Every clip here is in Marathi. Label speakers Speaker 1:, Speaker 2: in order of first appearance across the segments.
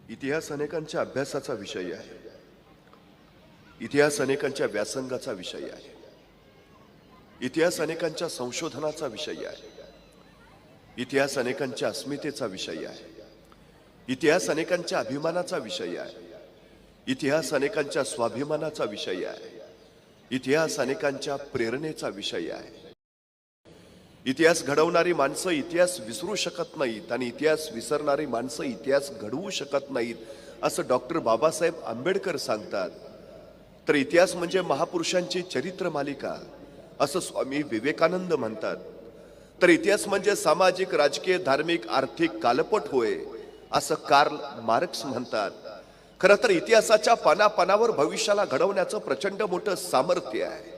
Speaker 1: इतिहास अनेकांच्या अभ्यासाचा विषय आहे. इतिहास अनेकांच्या व्यासंगाचा विषय आहे. इतिहास अनेकांच्या संशोधनाचा विषय आहे. इतिहास अनेकांच्या अस्मितेचा विषय आहे. इतिहास अनेकांच्या अभिमानाचा विषय आहे. इतिहास अनेकांच्या स्वाभिमानाचा विषय आहे. इतिहास अनेकांच्या प्रेरणेचा विषय आहे. इतिहास घडवणारी माणसं इतिहास विसरू शकत नाहीत आणि इतिहास विसरणारी माणसं इतिहास घडवू शकत नाहीत असं डॉक्टर बाबासाहेब आंबेडकर सांगतात. तर इतिहास म्हणजे महापुरुषांची चरित्र मालिका असं स्वामी विवेकानंद म्हणतात. तर इतिहास म्हणजे सामाजिक, राजकीय, धार्मिक, आर्थिक कालपट होय असं कार्ल मार्क्स म्हणतात. खरं तर इतिहासाच्या पानापानावर भविष्याला घडवण्याचं प्रचंड मोठं सामर्थ्य आहे.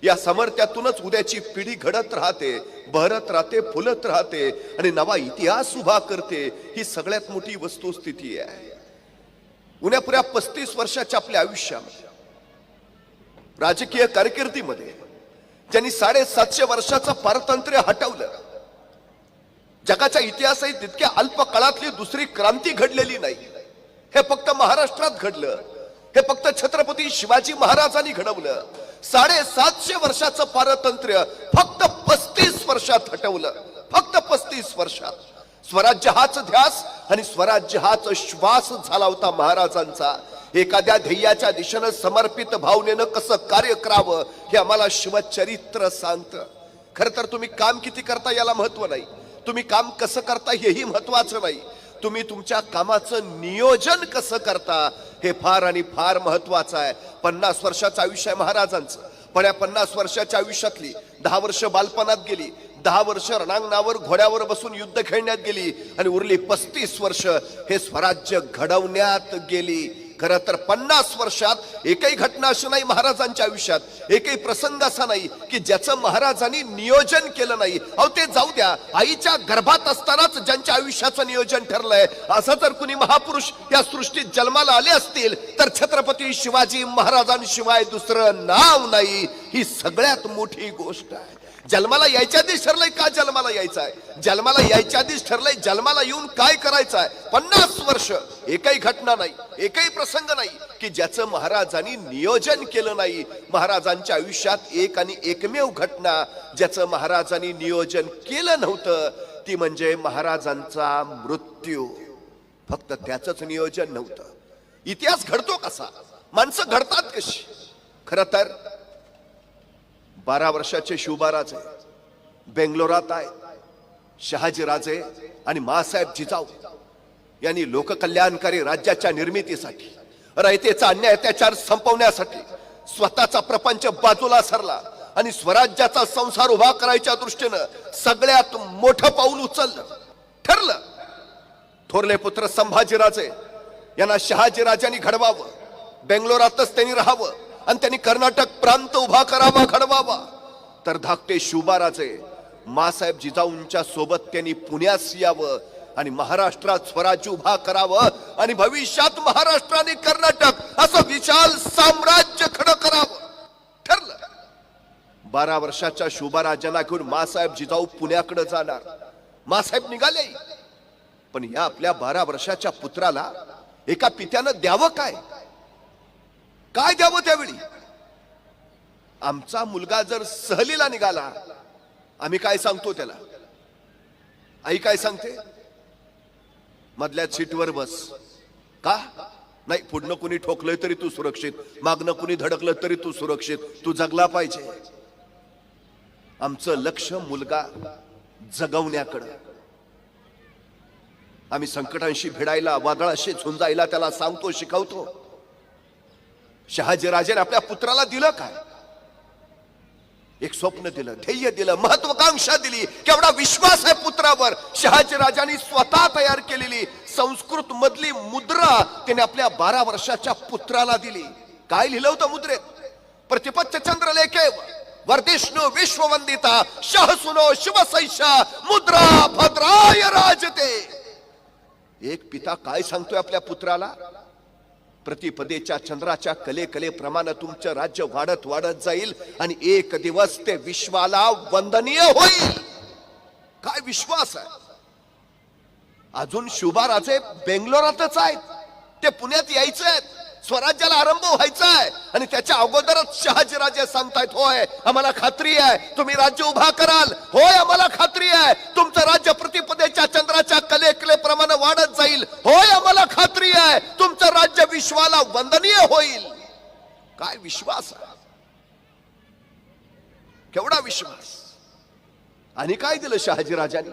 Speaker 1: या सामर्थ्यातूनच उद्याची पिढी घडत राहते, बहरत राहते, फुलत राहते आणि नवा इतिहास उभा करते. ही सगळ्यात मोठी वस्तुस्थिती आहे. उन्यापुऱ्या 35 वर्षाच्या आपल्या आयुष्यामध्ये, राजकीय कारकिर्दीमध्ये ज्यांनी 750 वर्षाचं पारतंत्र्य हटवलं, जगाच्या इतिहासात तितक्या अल्प काळातली दुसरी क्रांती घडलेली नाही. हे फक्त महाराष्ट्रात घडलं. हे फक्त छत्रपती शिवाजी महाराजांनी घडवलं. 750 वर्षाचं पारतंत्र्य फक्त 35 वर्षात हटवलं. फक्त 35 वर्षात. स्वराज्य हाच ध्यास आणि स्वराज्य हाच श्वास झाला होता महाराजांचा. एखाद्या ध्येयाच्या दिशेनं समर्पित भावनेनं कसं कार्य करावं हे आम्हाला शिवचरित्र सांगतं. खरं तर तुम्ही काम किती करता याला महत्व नाही. तुम्ही काम कसं करता हेही महत्वाचं नाही. तुम्ही तुमच्या कामाचं नियोजन कसं करता हे फार आणि फार महत्वाचं आहे. 50 वर्षाचं आयुष्य आहे महाराजांचं. पण या 50 वर्षाच्या आयुष्यातली 10 वर्ष बालपणात गेली, 10 वर्ष रणांगणावर घोड्यावर बसून युद्ध खेळण्यात गेली आणि उरली 35 वर्ष हे स्वराज्य घडवण्यात गेली. खरं तर 50 वर्षात एकही घटना अशी नाही महाराजांच्या आयुष्यात, एकही प्रसंग असा नाही की ज्याचं महाराजांनी नियोजन केलं नाही. अहो ते जाऊ द्या, आईच्या गर्भात असतानाच ज्यांच्या आयुष्याचं नियोजन ठरलंय असं जर कुणी महापुरुष या सृष्टीत जन्माला आले असतील तर छत्रपती शिवाजी महाराजांशिवाय दुसरं नाव नाही. ही सगळ्यात मोठी गोष्ट आहे. जन्माला यायच्या आधीच ठरलंय का जन्माला यायचं आहे. जन्माला यायच्या आधीच ठरलंय जन्माला येऊन काय करायचं आहे. 50 वर्ष एकही घटना नाही, एकही प्रसंग नाही की ज्याचं महाराजांनी नियोजन केलं नाही. महाराजांच्या आयुष्यात एक आणि एकमेव घटना ज्याचं महाराजांनी नियोजन केलं नव्हतं ती म्हणजे महाराजांचा मृत्यू. फक्त त्याचंच नियोजन नव्हतं. इतिहास घडतो कसा, माणसं घडतात कशी. खरं तर 12 वर्षाचे शिवबाराजे बेंगलोरात आहेत. शहाजीराजे आणि मासाहेब जिजाऊ यांनी लोककल्याणकारी राज्याच्या निर्मितीसाठी, रयतेचा अन्याय अत्याचार संपवण्यासाठी स्वतःचा प्रपंच बाजूला सरला आणि स्वराज्याचा संसार उभा करायच्या दृष्टीनं सगळ्यात मोठं पाऊल उचललं. ठरलं थोरले पुत्र संभाजीराजे यांना शहाजीराजांनी घडवावं, बेंगलोरातच त्यांनी राहावं आणि त्यांनी कर्नाटक प्रांत उभा करावा, घडवावा. तर धाकटे शिवबाराजे मासाहेब जिजाऊंच्या सोबत त्यांनी पुण्यास यावं आणि महाराष्ट्रात स्वराज्य उभा करावं आणि भविष्यात महाराष्ट्राने कर्नाटक असं विशाल साम्राज्य खडं करावं. ठरलं. 12 वर्षाच्या शिवबाराजांना घेऊन मासाहेब जिजाऊ पुण्याकडे जाणार. मासाहेब निघाले. पण या आपल्या 12 वर्षाच्या पुत्राला एका पित्यानं द्यावं काय, काय द्यावं त्यावेळी. आमचा मुलगा जर सहलीला निघाला, आम्ही काय सांगतो त्याला, आई काय सांगते, मधल्या सीटवर बस. का नाही, पुढनं कुणी ठोकलंय तरी तू सुरक्षित, मागणं कुणी धडकलं तरी तू सुरक्षित, तू जगला पाहिजे. आमचं लक्ष मुलगा जगवण्याकडे. आम्ही संकटांशी भिडायला, वादळाशी झुंजायला त्याला सांगतो, शिकवतो. शहाजीराजेने आपल्या पुत्राला दिलं काय, एक स्वप्न दिलं, ध्येय दिलं, महत्वाकांक्षा दिली. केवढा विश्वास आहे पुत्रावर. शहाजीराजांनी स्वतः तयार केलेली संस्कृत मधली मुद्रा त्याने आपल्या 12 वर्षाच्या पुत्राला दिली. काय लिहिलं होतं मुद्रेत, प्रतिपच्छ चंद्रलेखे वर्धिष्णू विश्ववंदिता शहसुनो शिवसैषा मुद्रा भद्राय राजते. एक पिता काय सांगतोय आपल्या पुत्राला, प्रतिपदेच्या चंद्राच्या कले कले प्रमाणे तुमचं राज्य वाढत वाढत जाईल आणि एक दिवस ते विश्वाला वंदनीय होईल. काय विश्वास आहे. अजून शिवबाराजे बेंगलोरातच आहेत. ते पुण्यात यायचंय, स्वराज्याला आरंभ व्हायचा आहे आणि त्याच्या अगोदरच शहाजीराजे सांगतायत होय आम्हाला खात्री आहे तुम्ही राज्य उभा कराल, होय आम्हाला खात्री आहे तुमचं राज्य प्रतिपदेच्या चंद्राच्या कलेप्रमाणे वाढत जाईल, होय आम्हाला खात्री आहे तुमचं राज्य विश्वाला वंदनीय होईल. काय विश्वास आहे, केवढा विश्वास. आणि काय दिलं शहाजीराजांनी?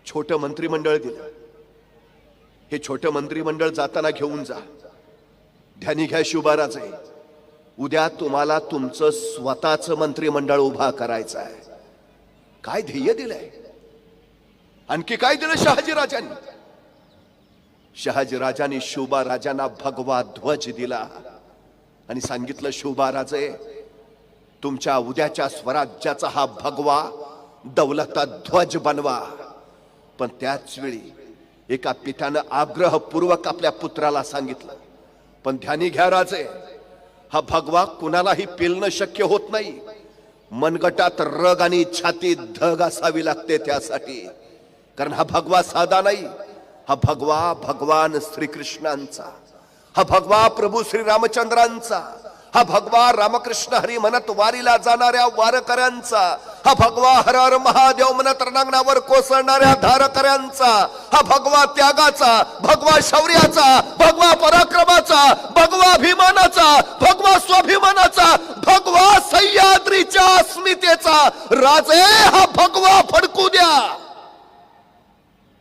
Speaker 1: छोटं मंत्रिमंडळ दिलं. हे छोटं मंत्रिमंडळ जाताना घेऊन जा, ध्यानी घ्या शिवबाराजे, उद्या तुम्हाला तुमचं स्वतःचं मंत्रिमंडळ उभा करायचं आहे. काय ध्येय दिलंय? आणखी काय दिलं शहाजीराजांनी? शहाजीराजांनी शिवबाराजांना भगवा ध्वज दिला आणि सांगितलं शिवबाराजे तुमच्या उद्याच्या स्वराज्याचा हा भगवा दौलता ध्वज बनवा. पण त्याच वेळी एका पित्यानं आग्रहपूर्वक आपल्या पुत्राला सांगितलं, पण ध्यानी घ्या राजे, हा भगवा कुणालाही पेलणं शक्य होत नाही. मनगटात रग आणि छातीत धग असावी लागते त्यासाठी. कारण हा भगवा साधा नाही, हा भगवा भगवान श्रीकृष्णांचा, हा भगवा प्रभू श्री रामचंद्रांचा, हा भगवा रामकृष्ण हरी म्हणत वारीला जाणाऱ्या वारकऱ्यांचा, हा भगवा हर हर महादेव म्हणत रणांगणावर कोसळणाऱ्या धारकऱ्यांचा, हा भगवा त्यागाचा, भगवा शौर्याचा, भगवा पराक्रमाचा, भगवा अभिमानाचा, भगवा स्वाभिमानाचा, भगवा सह्याद्रीच्या अस्मितेचा राजे, हा भगवा फडकू द्या.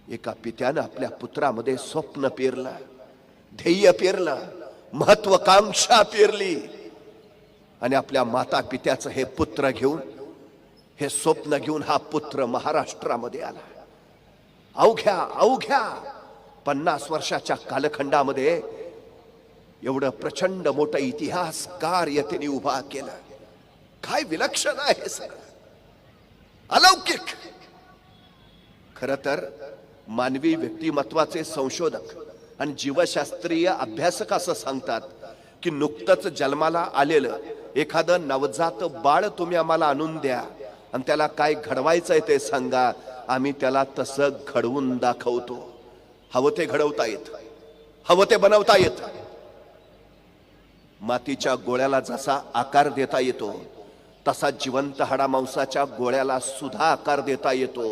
Speaker 1: एका पित्यानं आपल्या पुत्रामध्ये स्वप्न पेरलं, ध्येय पेरलं, महत्वाकांक्षा पेरली आणि आपल्या माता पित्याचं हे पुत्र घेऊन, हे स्वप्न घेऊन हा पुत्र महाराष्ट्रामध्ये आला. अवघ्या 50 वर्षाच्या कालखंडामध्ये एवढं प्रचंड मोठं इतिहास कार्य त्यांनी उभा केलं. काय विलक्षण आहे सगळं, अलौकिक. खर तर मानवी व्यक्तिमत्वाचे संशोधक आणि जीवशास्त्रीय अभ्यासक असं सांगतात की नुकतंच जन्माला आलेलं एखादं नवजात बाळ तुम्ही आम्हाला आणून द्या आणि त्याला काय घडवायचंय ते सांगा, आम्ही त्याला तसं घडवून दाखवतो. हवं ते घडवता येत, हवं ते बनवता येत. मातीच्या गोळ्याला जसा आकार देता येतो तसा जिवंत हाडामांसाच्या गोळ्याला सुद्धा आकार देता येतो.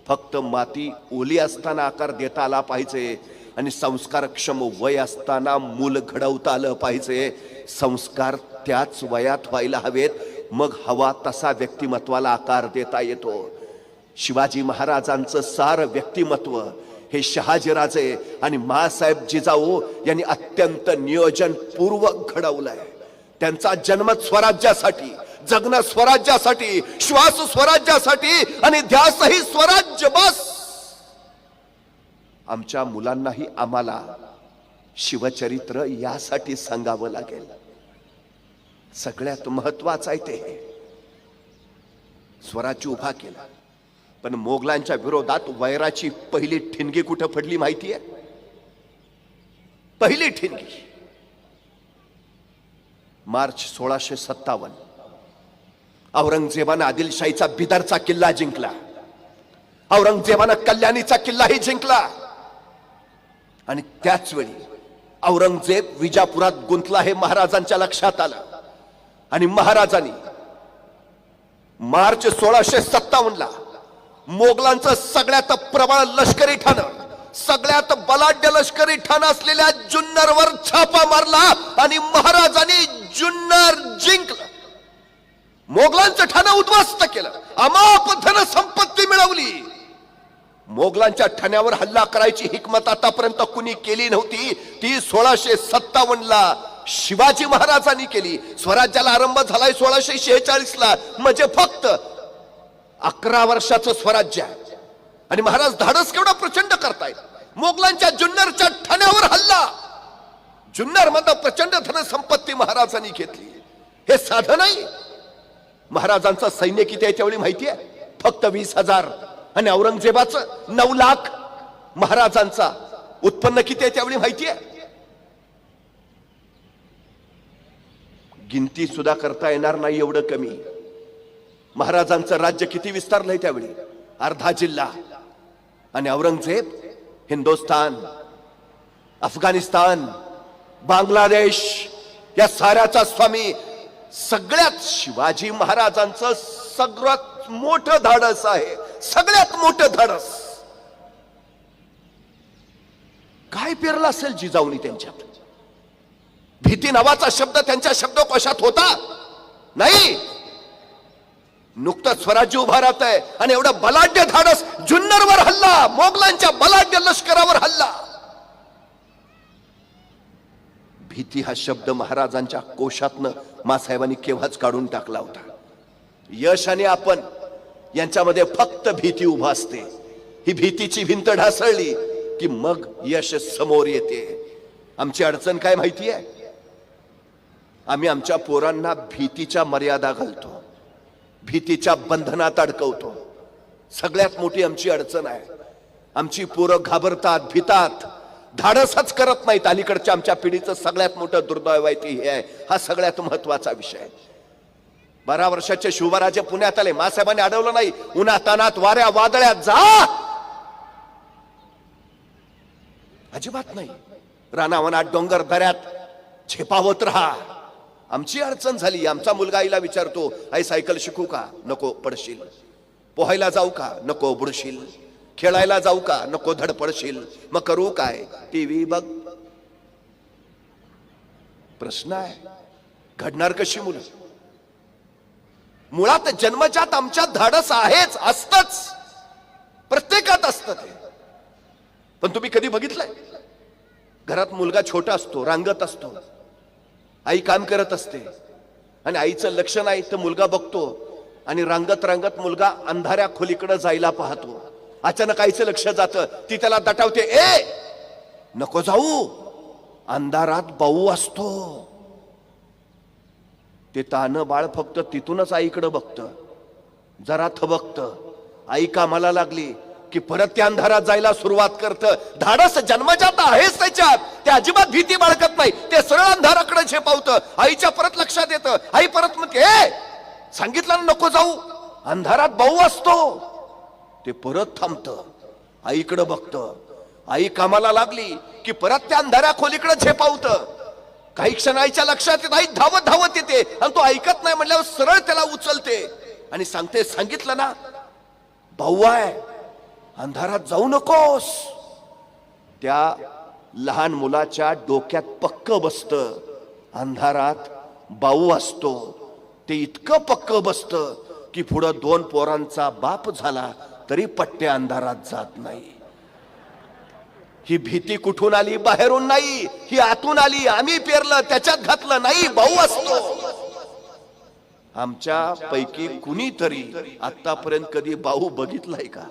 Speaker 1: फक्त माती ओली असताना आकार देता आला पाहिजे आणि संस्कारक्षम वय असताना मूल घडवता आलं पाहिजे. संस्कार त्याच वयात व्हायला हवेत, मग हवा तसा व्यक्तिमत्वाला आकार देता येतो. शिवाजी महाराजांचं सार व्यक्तिमत्व हे शहाजीराजे आणि माँसाहेब जिजाऊ यांनी अत्यंत नियोजनपूर्वक घडवलंय. त्यांचा जन्म स्वराज्यासाठी, जगणं स्वराज्यासाठी, श्वास स्वराज्यासाठी आणि ध्यासही स्वराज्य. बस आमच्या मुलांनाही आम्हाला शिवचरित्र यासाठी सांगावं लागेल. सगळ्यात महत्वाचं आहे ते स्वराज्य उभा केला. पण मोगलांच्या विरोधात वैराची पहिली ठिणगी कुठं पडली माहितीये? पहिली ठिणगी मार्च 1657 औरंगजेबानं आदिलशाहीचा बिदरचा किल्ला जिंकला. औरंगजेबानं कल्याणीचा किल्लाही जिंकला. आणि त्याच वेळी औरंगजेब विजापुरात गुंतला हे महाराजांच्या लक्षात आलं आणि महाराजांनी मार्च 1657 मोगलांचं सगळ्यात प्रबळ लष्करी ठाण, सगळ्यात बलाढ्य लष्करी ठाण असलेल्या जुन्नरवर छापा मारला आणि महाराजांनी जुन्नर जिंकलं. मोगलांचं ठाण उद्ध्वस्त केलं, अमाप धन संपत्ती मिळवली. मोगलांच्या ठाण्यावर हल्ला करायची हिकमत आतापर्यंत कुणी केली नव्हती, ती 1657 शिवाजी महाराजांनी केली. स्वराज्याला आरंभ झालाय 1646 म्हणजे फक्त 11 वर्षाचं स्वराज्य आहे. आणि महाराज धाडस केवढा प्रचंड करतायत. मोगलांच्या जुन्नरच्या ठाण्यावर हल्ला, जुन्नर मध्ये प्रचंड धन संपत्ती महाराजांनी घेतली. हे साधं नाही. महाराजांचं सैन्य किती आहे त्यावेळी माहितीये? फक्त 20,000 आणि औरंगजेबाचं 9 लाख. महाराजांचा उत्पन्न किती आहे त्यावेळी माहितीये? गिनती सुद्धा करता येणार नाही एवढं कमी. महाराजांचं राज्य किती विस्तारलंय त्यावेळी? अर्धा जिल्हा. आणि औरंगजेब हिंदुस्थान. अफगाणिस्तान, बांगलादेश या साऱ्याचा स्वामी सगळ्यात शिवाजी महाराजांचं सगळ्यात मोठं धाडस आहे. सगळ्यात मोठं धाडस काय पेरलं असेल जिजाऊनी त्यांच्यात? भीती नावाचा शब्द त्यांच्या शब्दकोशात होता नाही. नुकतंच स्वराज्य उभा राहत आहे आणि एवढं बलाढ्य धाडस, जुन्नरवर हल्ला, मोगलांच्या बलाढ्य लष्करावर हल्ला. भीती हा शब्द महाराजांच्या कोशातनं मासाहेबांनी केव्हाच काढून टाकला होता. यश आणि आपण यांच्यामध्ये फक्त भीती उभा असते. ही भीतीची भिंत ढासळली की मग यश समोर येते. आमची अडचण काय माहिती आहे? आम्ही आमच्या पोरांना भीतीच्या मर्यादा घालतो, भीतीच्या बंधनात अडकवतो. सगळ्यात मोठी आमची अडचण आहे. आमची पोरं घाबरतात, भीतात, धाडसच करत नाहीत. अलीकडच्या आमच्या पिढीचं सगळ्यात मोठं दुर्दैव आहे हे आहे. हा सगळ्यात महत्वाचा विषय. 12 वर्षाचे शिवराजे पुण्यात आले. मासाहेबांनी अडवलं नाही. उन्हातानात, वाऱ्या वादळ्यात जा, अजिबात नाही. रानावनात, डोंगर दऱ्यात झेपावत राहा. आमची अडचण झाली. आमचा मुलगा आईला विचारतो, आई सायकल शिकू का? नको, पडशील. पोहायला जाऊ का? नको, बुडशील. खेळायला जाऊ का? नको, धडपडशील. मग करू काय? टीव्ही बघ. प्रश्न आहे, घडणार कशी मुलं? मुळात जन्मजात आमच्यात धाडस आहेच, असतच, प्रत्येकात असतं ते. पण तुम्ही कधी बघितलंय घरात मुलगा छोटा असतो, रांगत असतो, आई काम करत असते आणि आईचं लक्ष नाही तर मुलगा बघतो आणि रांगत रांगत मुलगा अंधाऱ्या खोलीकडे जायला पाहतो. अचानक आईचं लक्ष जातं, ती त्याला दटावते, ए नको जाऊ, अंधारात बाऊ असतो. ते तानं बाळ फक्त तिथूनच आईकडे बघतं, जरा थबकतं. आई कामाला लागली की परत त्या अंधारात जायला सुरुवात करतं. धाडस जन्मजात आहेच त्याच्यात. ते अजिबात भीती बाळगत नाही. ते सरळ अंधाराकडे झेपावतं. आईच्या परत लक्षात येतं. आई परत म्हणते, ए सांगितलं नको जाऊ, अंधारात बाऊ असतो. ते परत थांबतं, आईकडे बघतं. आई कामाला लागली की परत त्या अंधाऱ्या खोलीकडे झेपावतं. काही क्षण आईच्या लक्षात येत, आई धावत धावत येते आणि तो ऐकत नाही म्हणल्यावर सरळ त्याला उचलते आणि सांगते, सांगितलं ना भाऊ आहे, अंधारात जाऊ नकोस. त्या लहान मुलाच्या डोक्यात पक्क बसतं, अंधारात बाऊ असतो. ते इतकं पक्क बसतं की पुढं 2 पोरांचा बाप झाला तरी पट्टे अंधारात जात नाही. ही भीती कुठून आली? बाहेरून नाही, ही आतून आली. आम्ही पेरलं, त्याच्यात घातलं नाही, भाऊ असतो. आमच्या पैकी कुणीतरी आतापर्यंत कधी भाऊ बघितलाय का?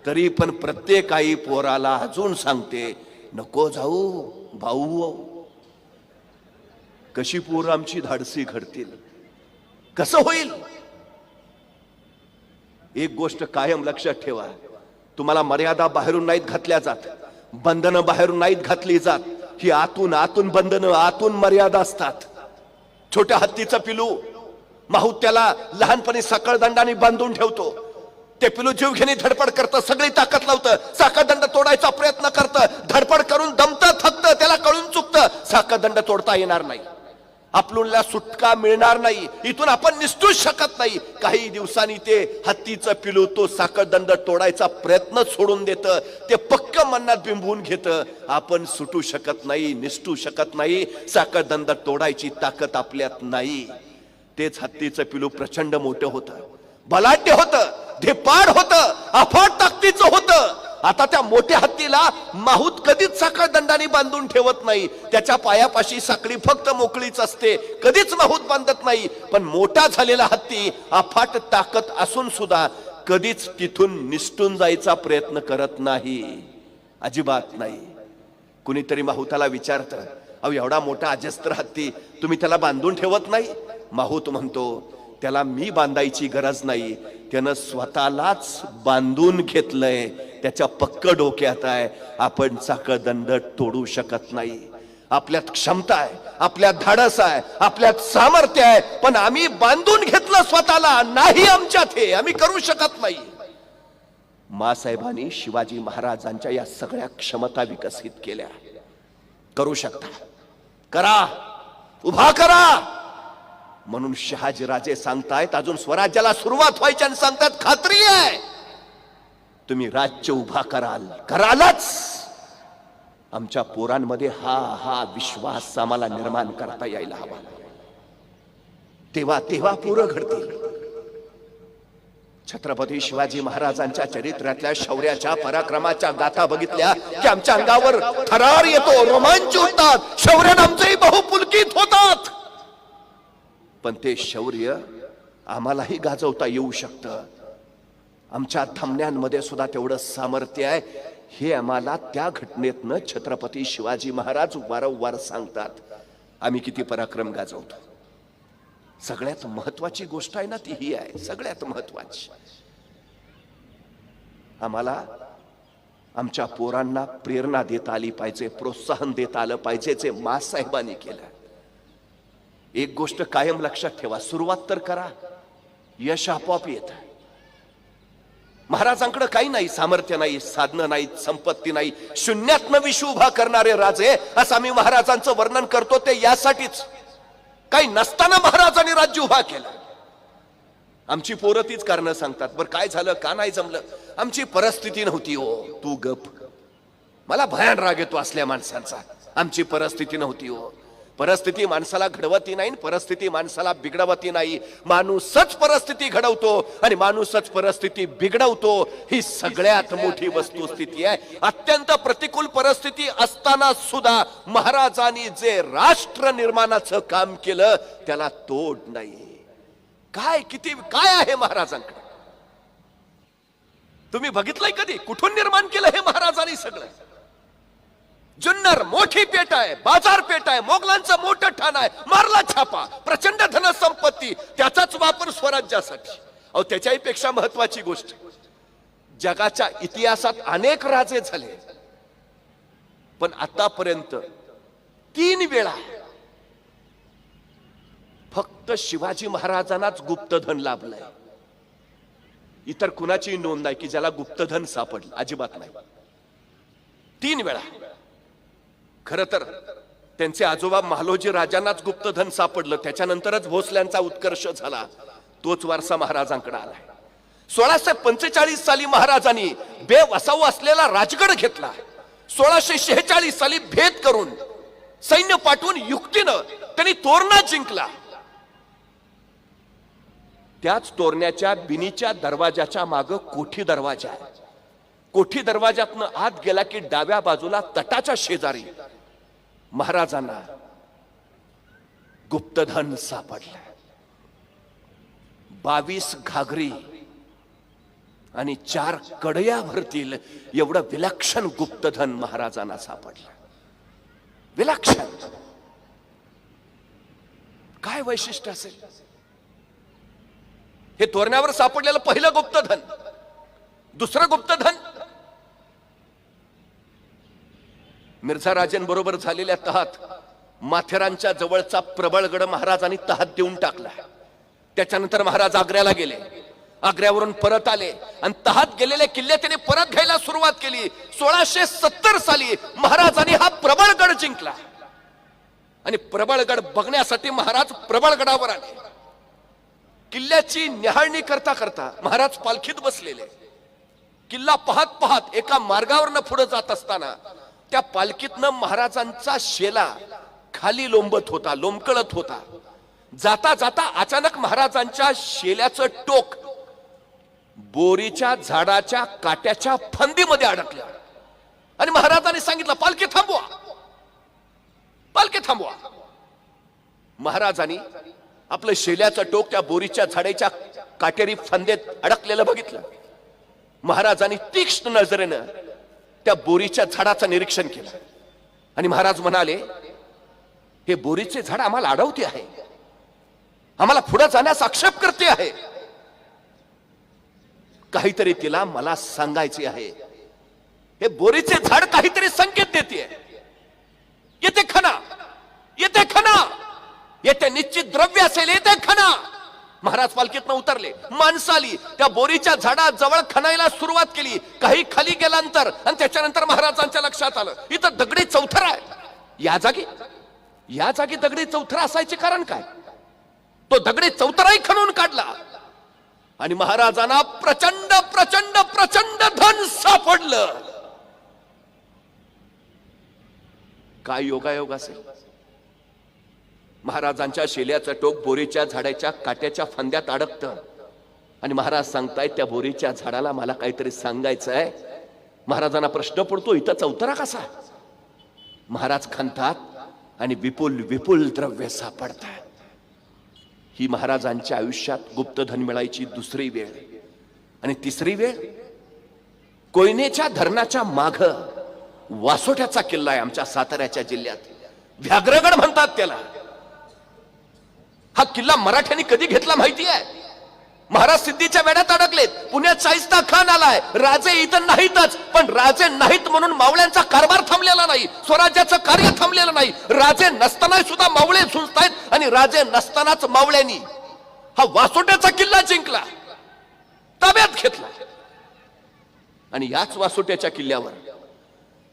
Speaker 1: तरी पण प्रत्येक आई पोराला अजून सांगते, नको जाऊ, भाऊ. कशी पोरं आमची धाडसी घडतील? कसं होईल? एक गोष्ट कायम लक्षात ठेवा, तुम्हाला मर्यादा बाहेरून नाहीत घातल्या जात, बंधनं बाहेरून नाहीत घातली जात. ही आतून आतून बंधनं, आतून मर्यादा असतात. छोट्या हत्तीचं पिलू, माहूत त्याला लहानपणी साखळदंडाने बांधून ठेवतो. ते पिलू जीवघेणी धडपड करतं, सगळी ताकद लावतं, साखळदंड तोडायचा प्रयत्न करतं, धडपड करून दमतं, थकतं, त्याला कळून चुकतं, साखळदंड तोडता येणार नाही, आपल्याला सुटका मिळणार नाही, इथून आपण निसटूच शकत नाही. काही दिवसांनी ते हत्तीचं पिलू तो साखळदंड तोडायचा प्रयत्न सोडून देतं. ते पक्क मनात बिंबवून घेतं, आपण सुटू शकत नाही, निसटू शकत नाही, साखळदंड तोडायची ताकद आपल्यात नाही. तेच हत्तीचं पिलू प्रचंड मोठं होतं, बलाढ्य होतं, धिप्पाड होतं, अफाट ताकदीचं होतं. आता त्या मोठ्या हत्तीला माहूत कधीच साखळदंडाने बांधून ठेवत नाही. त्याच्या पायापाशी साखळी फक्त मोकळीच असते, कधीच माहूत बांधत नाही. पण मोठा झालेला हत्ती अफाट ताकद असून सुद्धा कधीच तिथून निसटून जायचा प्रयत्न करत नाही, अजिबात नाही. कुणीतरी माहूताला विचारतं, अहो एवढा मोठा अजस्त्र हत्ती तुम्ही त्याला बांधून ठेवत नाही? माहूत म्हणतो, त्याला मी बांधायची गरज नाही, त्यानं स्वतःलाच बांधून घेतलंय. त्याच्या पक्क डोक्यात आहे, आपण साखळदंड तोडू शकत नाही. आपल्यात क्षमता आहे, आपल्यात धाडस आहे, आपल्यात सामर्थ्य आहे, पण आम्ही बांधून घेतलं स्वतःला. नाही आमच्यात हे, आम्ही करू शकत नाही. मासाहेबांनी शिवाजी महाराजांच्या या सगळ्या क्षमता विकसित केल्या. करू शकता, करा, उभा करा म्हणून शहाजीराजे सांगतायत. अजून स्वराज्याला सुरुवात व्हायची आणि सांगतात खात्री आहे तुम्ही राज्य उभा करालच. आमच्या पोरांमध्ये हा विश्वास आम्हाला निर्माण करता यायला हवा. तेव्हा पोरं घडतील. छत्रपती शिवाजी महाराजांच्या चरित्रातल्या शौर्याच्या पराक्रमाच्या गाथा बघितल्या की आमच्या अंगावर थरार येतो, रोमांच होतात, शौर्याने आमचेही बहुपुलकित होतात. पण ते शौर्य आम्हालाही गाजवता येऊ शकतं. आमच्या धमन्यांमध्ये सुद्धा तेवढं सामर्थ्य आहे. हे आम्हाला त्या घटनेतनं छत्रपती शिवाजी महाराज वारंवार सांगतात. आम्ही किती पराक्रम गाजवतो. सगळ्यात महत्वाची गोष्ट आहे ना ती ही आहे, सगळ्यात महत्वाची. आम्हाला आमच्या पोरांना प्रेरणा देता आली पाहिजे, प्रोत्साहन देता आलं पाहिजे, जे मासाहेबांनी केलं. एक गोष्ट कायम लक्षात ठेवा, सुरुवात तर करा, यश आपोआप येतं. महाराजांकडे काही नाही, सामर्थ्य नाही, साधनं नाही, संपत्ती नाही, शून्यातनं विश्व उभा करणारे राजे असं आम्ही महाराजांचं वर्णन करतो. ते यासाठीच, काही नसताना महाराजांनी राज्य उभा केलं. आमची पोरं तीच कारणं सांगतात. बरं काय झालं, का नाही जमलं? आमची परिस्थिती नव्हती. हो तू गप, मला भयान राग येतो असल्या माणसांचा. आमची परिस्थिती नव्हती. हो, परिस्थिती माणसाला घडवती नाही, परिस्थिती माणसाला बिघडवती नाही. माणूसच परिस्थिती घडवतो आणि माणूसच परिस्थिती बिघडवतो. ही सगळ्यात मोठी वस्तुस्थिती आहे. अत्यंत प्रतिकूल परिस्थिती असताना सुद्धा महाराजांनी जे राष्ट्र निर्माणाचं काम केलं त्याला तोड नाही. काय आहे महाराजांकडे? तुम्ही बघितलंय कधी? कुठून निर्माण केलं हे महाराजांनी सगळं? जुन्नर मोठी पेठ आहे, बाजारपेठ आहे, मोगलांचं मोठं ठाण आहे, मारला छापा, प्रचंड धनसंपत्ती, त्याचाच वापर स्वराज्यासाठी. अहो त्याच्याही पेक्षा महत्वाची गोष्ट, जगाच्या इतिहासात अनेक राजे झाले, पण आतापर्यंत 3 वेळा फक्त शिवाजी महाराजांनाच गुप्तधन लाभलंय. इतर कुणाची नोंद नाही की ज्याला गुप्तधन सापडलं, अजिबात नाही. 3 वेळा. खर तर त्यांचे आजोबा महालोजी राजांनाच गुप्तधन सापडलं, त्याच्यानंतरच भोसल्यांचा उत्कर्ष झाला. तोच वारसा महाराजांकडे आला. 1645 साली महाराजांनी बेवसाऊ असलेला राजगड घेतला. 1646 साली भेद करून सैन्य पाठवून युक्तीनं त्यांनी तोरणा जिंकला. त्याच तोरण्याच्या बिनीच्या दरवाजाच्या मागे कोठी दरवाजा आहे. कोठी दरवाजातनं आत गेला की डाव्या बाजूला तटाच्या शेजारी महाराजांना गुप्तधन सापडलं. 22 घागरी आणि 4 कडया भरतील एवढं विलक्षण गुप्तधन महाराजांना सापडलं. विलक्षण. काय वैशिष्ट्य असेल हे तोरण्यावर सापडलेलं पहिलं गुप्तधन? दुसरं गुप्तधन मिर्झा राजेंबरोबर झालेल्या तहात माथेरानच्या जवळचा प्रबळगड महाराजांनी तहात देऊन टाकला. त्याच्यानंतर महाराज आग्र्याला गेले, आग्र्यावरून परत आले आणि तहात गेलेले किल्ले त्यांनी परत घ्यायला सुरुवात केली. 1670 साली महाराजांनी हा प्रबळगड जिंकला आणि प्रबळगड बघण्यासाठी महाराज प्रबळगडावर आले. किल्ल्याची न्याहाळणी करता करता महाराज पालखीत बसलेले. किल्ला पाहत पाहत एका मार्गावरनं पुढे जात असताना त्या पालखीतनं महाराजांचा शेला खाली लोंबकळत होता. जाता जाता अचानक महाराजांच्या शेल्याचं टोक बोरीच्या झाडाच्या काट्याच्या फांदीमध्ये अडकलं आणि महाराजांनी सांगितलं, पालखी थांबवा, पालखी थांबवा. महाराजांनी आपलं शेल्याचं टोक त्या बोरीच्या झाडाच्या काटेरी फांदीत अडकलेलं बघितलं. महाराजांनी तीक्ष्ण नजरेनं त्या बोरीच्या झाडाचं निरीक्षण केलं आणि महाराज म्हणाले, हे बोरीचे झाड आम्हाला अडवते आहे, आम्हाला पुढे जाण्यास आक्षेप करते आहे. काहीतरी तिला मला सांगायचे आहे. हे बोरीचे झाड काहीतरी संकेत देते. येते खना, येते खना, येते निश्चित द्रव्य असेल, येते खना.
Speaker 2: महाराज पालखीतनं उतरले, माणसं आली, त्या बोरीच्या झाडाजवळ खणायला सुरुवात केली. काही खाली गेल्यानंतर आणि त्याच्यानंतर महाराजांच्या लक्षात आलं इथं दगडी चौथरा आहे. या जागी दगडी चौथरा असायचे कारण काय? तो दगडी चौथराही खणून काढला आणि महाराजांना प्रचंड प्रचंड प्रचंड धन सापडलं. काय योगायोग असेल. महाराजांच्या शेल्याचं टोक बोरीच्या झाडाच्या काट्याच्या फांद्यात अडकतं आणि महाराज सांगतायत त्या बोरीच्या झाडाला मला काहीतरी सांगायचं आहे. महाराजांना प्रश्न पडतो इथं चौथरा कसा? महाराज खणतात आणि विपुल विपुल द्रव्य सापडतात. ही महाराजांच्या आयुष्यात गुप्तधन मिळायची दुसरी वेळ. आणि तिसरी वेळ कोयनेच्या धरणाच्या माग वासोट्याचा किल्ला आहे आमच्या साताऱ्याच्या जिल्ह्यात. व्याघ्रगड म्हणतात त्याला. हा किल्ला मराठ्यांनी कधी घेतला माहिती आहे? महाराज सिद्धीच्या वेड्यात अडकलेत. पुण्यात शाहिस्ता खान आलाय. राजे इथं नाहीतच, पण राजे नाहीत म्हणून मावळ्यांचा कारभार थांबलेला नाही, स्वराज्याचं कार्य थांबलेलं नाही. राजे नसताना सुद्धा मावळे झुंजतायत आणि राजे नसतानाच मावळ्यांनी हा वासोट्याचा किल्ला जिंकला, ताब्यात घेतला. आणि याच वासोट्याच्या किल्ल्यावर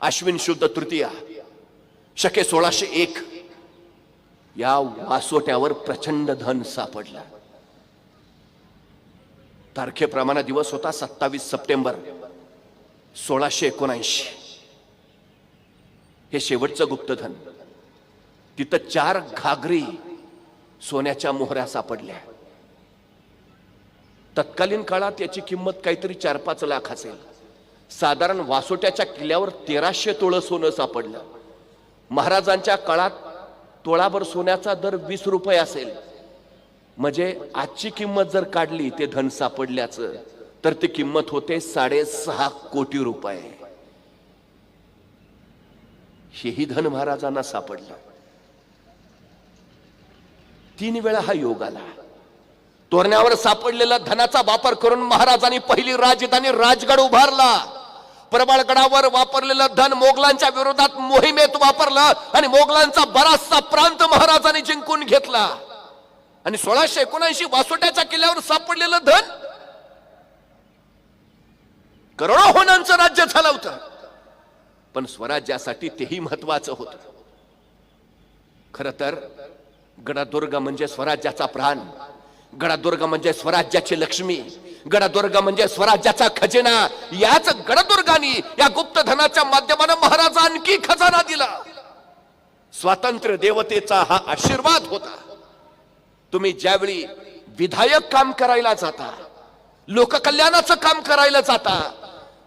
Speaker 2: आश्विन शुद्ध तृतीया शके 1601 या वासोट्यावर प्रचंड धन सापडलं. तारखेप्रमाणे दिवस होता 27 सप्टेंबर 1679. हे शेवटचं गुप्तधन. तिथं 4 घागरी सोन्याच्या मोहऱ्या सापडल्या. तत्कालीन काळात याची किंमत काहीतरी 4-5 लाख असेल. साधारण वासोट्याच्या किल्ल्यावर 1300 तोळं सोनं सापडलं. महाराजांच्या काळात तोळाभर सोन्याचा दर 20 रुपये असेल. म्हणजे आजची किंमत जर काढली ते धन सापडल्याचं तर ती किंमत होते 6.5 कोटी रुपये. हेही धन महाराजांना सापडलं. 3 वेळा हा योग आला. तोरण्यावर सापडलेला धनाचा वापर करून महाराजांनी पहिली राजधानी राजगड उभारला. प्रबळगडावर वापरलेलं धन मोगलांच्या विरोधात मोहिमेत वापरलं आणि मोगलांचा बराचसा प्रांत महाराजांनी जिंकून घेतला. आणि 1679 वासोट्याच्या किल्ल्यावर सापडलेलं धन करोडो होणांचं राज्य झालं होतं. पण स्वराज्यासाठी तेही महत्वाचं होतं. खर तर गडदुर्ग म्हणजे स्वराज्याचा प्राण. गडदुर्ग म्हणजे स्वराज्याची लक्ष्मी. गडदुर्ग म्हणजे स्वराज्याचा खजिना. याच गडदुर्गानी या गुप्तधनाच्या माध्यमाने महाराज आणखी खजाना दिला. स्वातंत्र्य देवतेचा हा आशीर्वाद होता. तुम्ही ज्यावेळी विधायक काम करायला जाता, लोककल्याणाचं काम करायला जाता,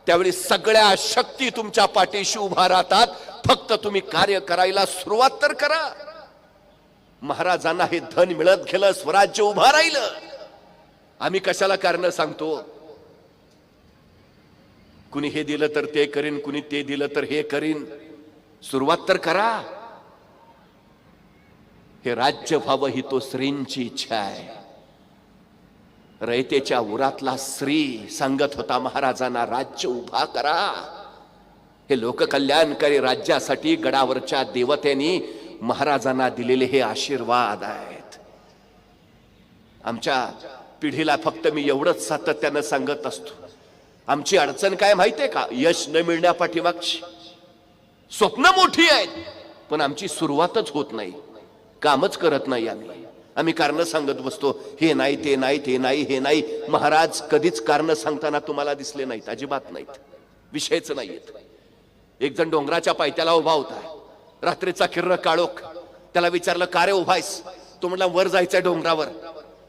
Speaker 2: त्यावेळी सगळ्या शक्ती तुमच्या पाठीशी उभा राहतात. फक्त तुम्ही कार्य करायला सुरुवात तर करा. महाराजांना हे धन मिळत गेलं, स्वराज्य उभा राहिलं. आम्ही कशाला कारण सांगतो? कुणी हे दिलं तर ते करीन, कुणी ते दिलं तर हे करीन. सुरुवात तर करा. हे राज्य व्हावं ही तो श्रींची इच्छा आहे. रयतेच्या उरातला श्री सांगत होता महाराजांना, राज्य उभा करा. हे लोककल्याणकारी राज्यासाठी गडावरच्या देवतेनी महाराजांना दिलेले हे आशीर्वाद आहेत. आमच्या पिढीला फक्त मी एवढंच सातत्यानं सांगत असतो, आमची अडचण काय माहितीये का? यश न मिळण्यापाठीमागची स्वप्न मोठी आहेत, पण आमची सुरुवातच होत नाही, कामच करत नाही. आम्ही कारण सांगत बसतो, हे नाही ते नाही ते नाही हे नाही. महाराज कधीच कारण सांगताना तुम्हाला दिसले नाहीत, अजिबात नाहीत, विषयच नाहीत. एक जण डोंगराच्या पायथ्याला उभा होता, रात्रीचा किर्र काळोख. त्याला विचारलं, का रे उभायस? तो म्हणला, वर जायचंय डोंगरावर.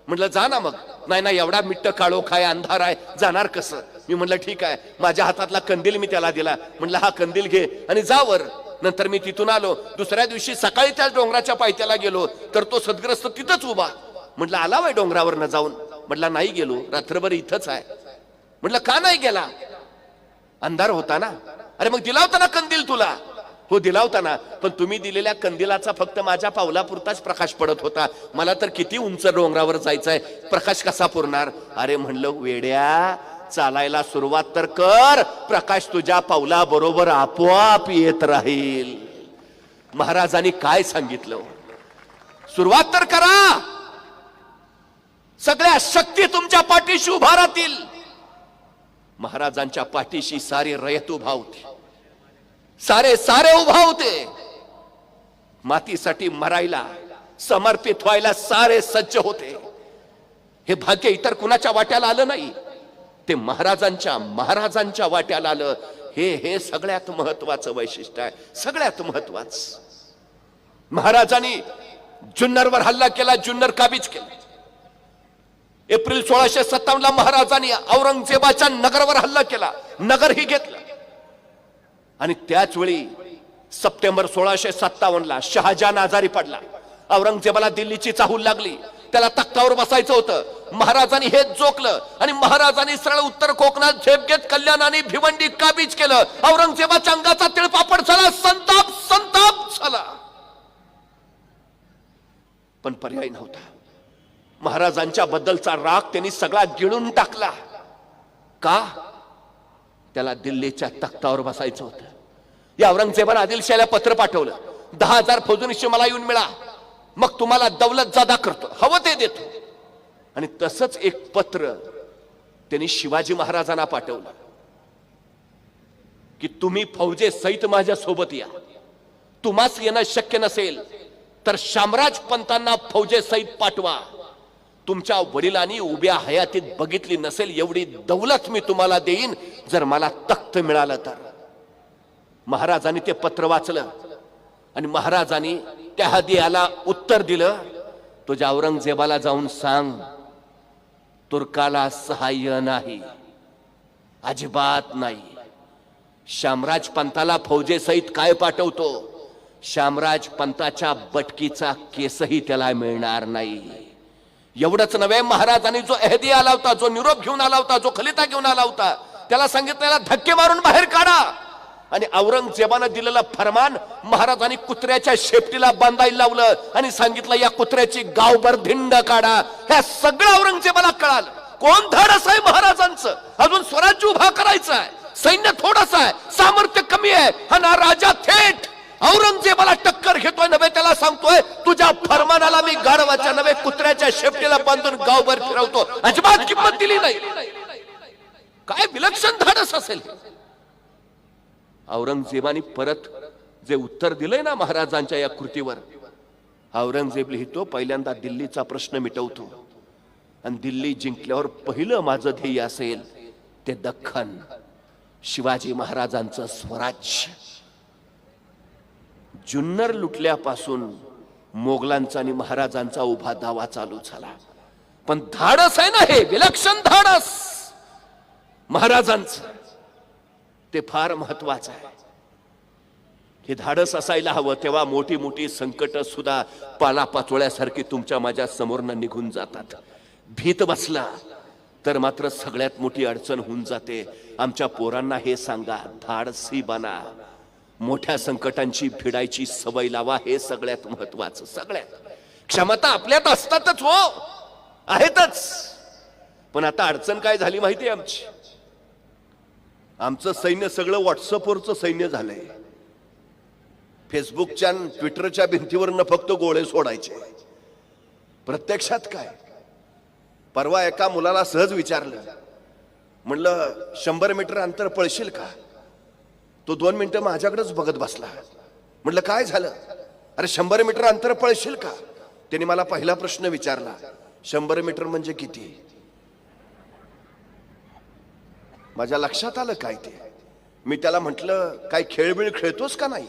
Speaker 2: म्हटलं जा ना. मग नाही नाही, एवढा मिट्ट काळोख आहे, अंधार आहे, जाणार कसं? मी म्हटलं ठीक आहे. माझ्या हातातला कंदील मी त्याला दिला. म्हटलं हा कंदील घे आणि जा वर. नंतर मी तिथून आलो. दुसऱ्या दिवशी सकाळी त्या डोंगराच्या पायथ्याला गेलो तर तो सद्ग्रस्त तिथंच उभा. म्हटलं आला वय डोंगरावर न जाऊन? म्हटलं नाही गेलो, रात्रभर इथंच आहे. म्हटलं का नाही गेला? अंधार होता ना. अरे मग दिला होता ना कंदील तुला? हो दिला होता ना, पण तुम्ही दिलेल्या कंदिलाचा फक्त माझ्या पावलापुरताच प्रकाश पडत होता. मला तर किती उंच डोंगरावर जायचंय, प्रकाश कसा पुरणार? अरे म्हणलं वेड्या, चालायला सुरुवात तर कर, प्रकाश तुझ्या पावला बरोबर आपोआप येत राहील. महाराजांनी काय सांगितलं? सुरुवात तर करा. सगळ्या शक्ती तुमच्या पाठीशी उभा राहतील. महाराजांच्या पाठीशी सारे रयत उभा होते, सारे उभा होते. मातीसाठी मरायला, समर्पित व्हायला सारे सज्ज होते. हे भाग्य इतर कुणाच्या वाट्याला आलं नाही, ते महाराजांच्या वाट्याला आलं. हे सगळ्यात महत्वाचं वैशिष्ट्य आहे, सगळ्यात महत्वाचं. महाराजांनी जुन्नरवर हल्ला केला, जुन्नर काबीज केला. एप्रिल 1657 महाराजांनी औरंगजेबाच्या नगरावर हल्ला केला, नगरही घेतलं. आणि त्याच वेळी सप्टेंबर 1657 शहाजहान आजारी पडला. औरंगजेबाला दिल्लीची चाहूल लागली, त्याला तख्तावर बसायचं होतं. महाराजांनी हेच जोखलं आणि महाराजांनी सरळ उत्तर कोकणात झेप घेत कल्याण आणि भिवंडी काबीज केलं. औरंगजेबाच्या अंगाचा तिळपापड झाला, संताप झाला. पण पर्याय नव्हता. महाराजांच्या बद्दलचा राग त्यांनी सगळा गिळून टाकला. का? त्याला दिल्लीच्या तख्तावर बसायचं होतं. या औरंगजेबाने आदिलशाहीला पत्र पाठवलं, 10,000 फौजनीशी मला येऊन मिळा, मग तुम्हाला दौलत जादा करतो, हवं ते देतो. आणि तसंच एक पत्र त्यांनी शिवाजी महाराजांना पाठवलं की तुम्ही फौजे सहित माझ्या सोबत या. तुम्हास येणं शक्य नसेल तर शामराज पंतांना फौजे सहित पाठवा. तुमच्या वडिलांनी उभ्या हयातीत बघितली नसेल एवढी दौलत मी तुम्हाला देईन जर मला तख्त मिळालं तर. महाराजांनी ते पत्र वाचलं आणि महाराजांनी त्या हदियाला उत्तर दिलं, तुझ्या औरंगजेबाला जाऊन सांग तुर्काला सहाय्य नाही, अजिबात नाही. शामराज पंताला फौजे सहित काय पाठवतो, शामराज पंताच्या बटकीचा केसही त्याला मिळणार नाही. एवढंच नव्हे, महाराजांनी जो अहदी आला होता, जो निरोप घेऊन आला होता, जो खलिता घेऊन आला होता, त्याला सांगितलं धक्के मारून बाहेर काढा. आणि औरंगजेबानं दिलेलं फरमान महाराजांनी कुत्र्याच्या शेपटीला बांधायला लावलं आणि सांगितलं या कुत्र्याची गावभर धिंड काढा. ह्या सगळं औरंगजेबाला कळालं. कोण धाडस आहे महाराजांचं, अजून स्वराज्य उभा करायचं आहे, सैन्य थोडंसं आहे, सामर्थ्य कमी आहे. हा ना राजा थेट औरंगजेबाला टक्कर घेतोय, नव्हे त्याला सांगतोय तुझ्या फरमानाला मी गाढवाच्या नव्हे कुत्र्याच्या शेपटीला बांधून गावभर फिरवतो. अजिबात किंमत दिली नाही. काय विलक्षण धाडस असेल. औरंगजेबाने परत जे उत्तर दिलंय ना महाराजांच्या या कृतीवर, औरंगजेब लिहितो पहिल्यांदा दिल्लीचा प्रश्न मिटवतो आणि दिल्ली जिंकल्यावर पहिलं माझं ध्येय असेल ते दख्खन, शिवाजी महाराजांचं स्वराज्य. जुन्नर लुटल्यापासून मोगलांचा आणि महाराजांचा उभा दावा चालू झाला. पण धाडस आहे ना, हे विलक्षण धाडस महाराजांचं, ते फार महत्वाचं आहे. हे धाडस असायला हवं. तेव्हा मोठी मोठी संकट सुद्धा पालापाचोळ्यासारखी तुमच्या माझ्या समोरनं निघून जातात. भीत बसला तर मात्र सगळ्यात मोठी अडचण होऊन जाते. आमच्या पोरांना हे सांगा, धाडसी बना, मोठ्या संकटांची भिडायची सवय लावा. हे सगळ्यात महत्वाचं. सगळ्यात क्षमता आपल्यात असतातच, हो आहेतच. पण आता अडचण काय झाली माहितीये आमची, आमचं सैन्य सगळं व्हॉट्सअपवरचं सैन्य झालंय. फेसबुकच्या ट्विटरच्या भिंतीवरनं फक्त गोळे सोडायचे. प्रत्यक्षात काय, परवा एका मुलाला सहज विचारलं, म्हणलं 100 मीटर अंतर पळशील का? तो 2 मिनिटं माझ्याकडेच बघत बसला. म्हटलं काय झालं? अरे 100 मीटर अंतर पळशील का? त्यांनी मला पहिला प्रश्न विचारला, 100 मीटर म्हणजे किती? माझ्या लक्षात आलं काय ते. मी त्याला म्हटलं काय खेळबिळ खेळतोस का नाही?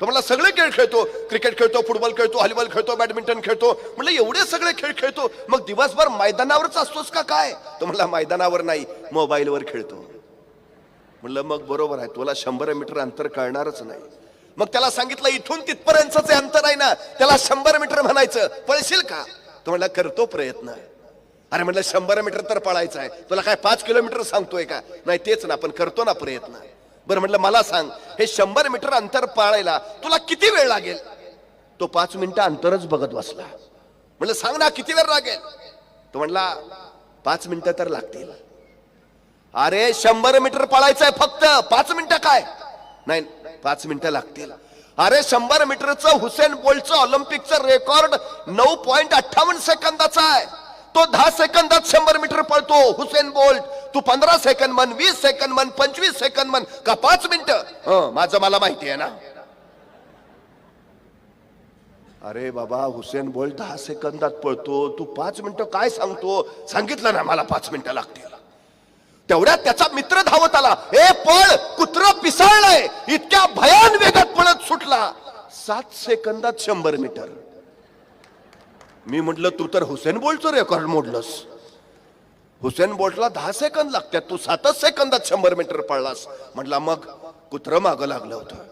Speaker 2: तो मला सगळे खेळ खेळतो, क्रिकेट खेळतो, फुटबॉल खेळतो, व्हॉलीबॉल खेळतो, बॅडमिंटन खेळतो. म्हटलं एवढे सगळे खेळ खेळतो, मग दिवसभर मैदानावरच असतोस का काय? तो म्हणला मैदानावर नाही, मोबाईलवर खेळतो. म्हणलं मग बरोबर आहे, तुला 100 मीटर अंतर कळणारच नाही. मग त्याला सांगितलं इथून तिथपर्यंतच अंतर आहे ना, त्याला 100 मीटर म्हणायचं, पळशील का? तो म्हणला करतो प्रयत्न. अरे म्हटलं 100 मीटर तर पळायचं आहे, तुला काय 5 किलोमीटर सांगतोय का? नाही तेच ना, पण करतो ना प्रयत्न. बरं म्हटलं मला सांग, हे 100 मीटर अंतर पाळायला तुला किती वेळ लागेल? तो 5 मिनिटं अंतरच बघत बसला. म्हटलं सांग ना किती वेळ लागेल? तो म्हणला 5 मिनिटं तर लागतील. अरे 100 मीटर पळायचंय फक्त, 5 मिनिटं काय? नाही 5 मिनिटं लागतील. अरे 100 मीटरचं हुसेन बोल्टचं ऑलिम्पिकचं रेकॉर्ड 9.58 सेकंदाचा आहे. तो 10 सेकंदात 100 मीटर पळतो हुसेन बोल्ट. तू 15 सेकंद म्हण, 20 सेकंद म्हण, 25 सेकंद म्हण का 5 मिनिटं, माझं मला माहिती आहे ना. अरे बाबा, हुसेन बोल्ट 10 सेकंदात पळतो, तू 5 मिनिटं काय सांगतो. सांगितलं ना मला 5 मिनिटं लागतील. तेवढ्यात त्याचा मित्र धावत आला. ए पळ, कुत्रं पिसाळलंय. इतक्या भयान वेगात पळत सुटला. 7 सेकंदात 100 मीटर. मी म्हटलं तू तर हुसेन बोल्टचं रेकॉर्ड मोडलंस. हुसेन बोल्टला 10 सेकंद लागतात, तू 7 सेकंदात 100 मीटर पळलास. म्हटलं मग कुत्रं मागं लागलं होतं.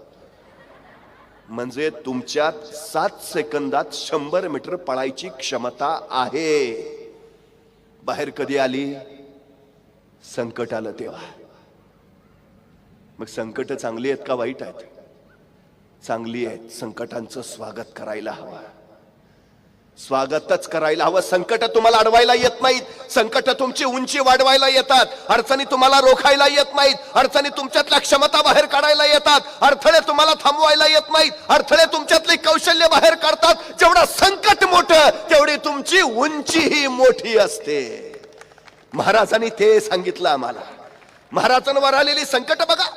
Speaker 2: म्हणजे तुमच्यात 7 सेकंदात 100 मीटर पळायची क्षमता आहे. बाहेर कधी आली? संकट आलं तेव्हा. मग संकट चांगली आहेत का वाईट आहेत? चांगली आहेत. संकटांचं स्वागत करायला हवं. स्वागतच करायला हवं. संकट तुम्हाला अडवायला येत नाहीत. संकट तुमची उंची वाढवायला येतात. अडचणी तुम्हाला रोखायला येत नाहीत. अडचणी तुमच्यातल्या क्षमता बाहेर काढायला येतात. अडथळे तुम्हाला थांबवायला येत नाहीत. अडथळे तुमच्यातले कौशल्य बाहेर काढतात. जेवढं संकट मोठं तेवढी तुमची उंचीही मोठी असते. महाराजांनी ते सांगितलं आम्हाला. महाराजांवर आलेली संकट बघा.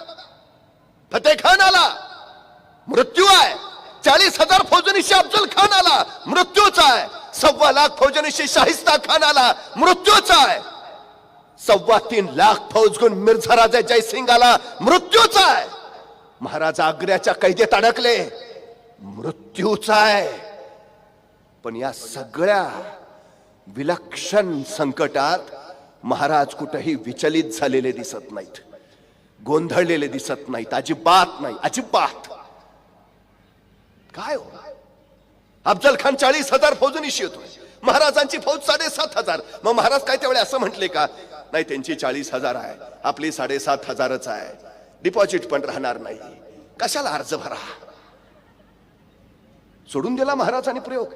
Speaker 2: फतेह खान आला, मृत्यू आहे. 40,000 फौजनीशी अफजल खान आला, मृत्यूचा आहे. 1.25 लाख फौजनीशी शाहिस्ता खान आला, मृत्यूचा आहे. 3.25 लाख फौज घेऊन मिर्झा राजा जयसिंग आला, मृत्यूचा आहे. महाराज आग्र्याच्या कैदेत अडकले, मृत्यूचा आहे. पण या सगळ्या विलक्षण संकटात महाराज कुठेही विचलित झालेले दिसत नाहीत, गोंधळलेले दिसत नाहीत. अजिबात नाही, अजिबात. काय हो, अफजल खान 40,000 फौजनीशी येतो, महाराजांची फौज 7,500. मग महाराज काय त्यावेळी असं म्हटले का? नाही, त्यांची 40,000 आहे, आपली 7,500च आहे. डिपॉझिट पण राहणार नाही, कशाला अर्ज भरा. सोडून दिला महाराजांनी प्रयोग.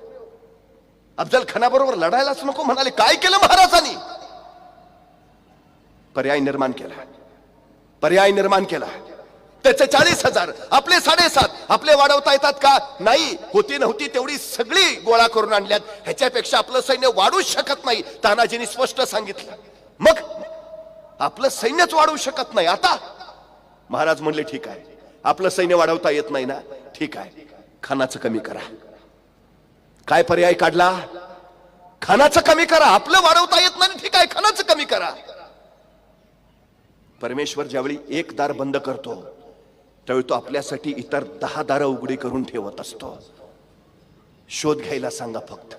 Speaker 2: अफजल खानाबरोबर लढायलाच नको म्हणाले. काय केलं महाराजांनी? पर्याय निर्माण केला. पर्याय निर्माण केला. त्याचे 40,000, आपले 7.5. आपले वाढवता येतात का? नाही. होती नव्हती तेवढी सगळी गोळा करून आणल्यात. ह्याच्यापेक्षा आपलं सैन्य वाढूच शकत नाही, तानाजींनी स्पष्ट सांगितलं. मग आपलं सैन्यच वाढवू शकत नाही. आता महाराज म्हणले ठीक आहे, आपलं सैन्य वाढवता येत नाही ना, ठीक आहे, खानाचं कमी करा. काय पर्याय काढला? खानाचं कमी करा. आपलं वाढवता येत नाही, ठीक आहे, खानाचं कमी करा. परमेश्वर ज्यावेळी एक दार बंद करतो त्यावेळी तो आपल्यासाठी इतर 10 दारं उघडी करून ठेवत असतो. शोध घ्यायला सांगा फक्त.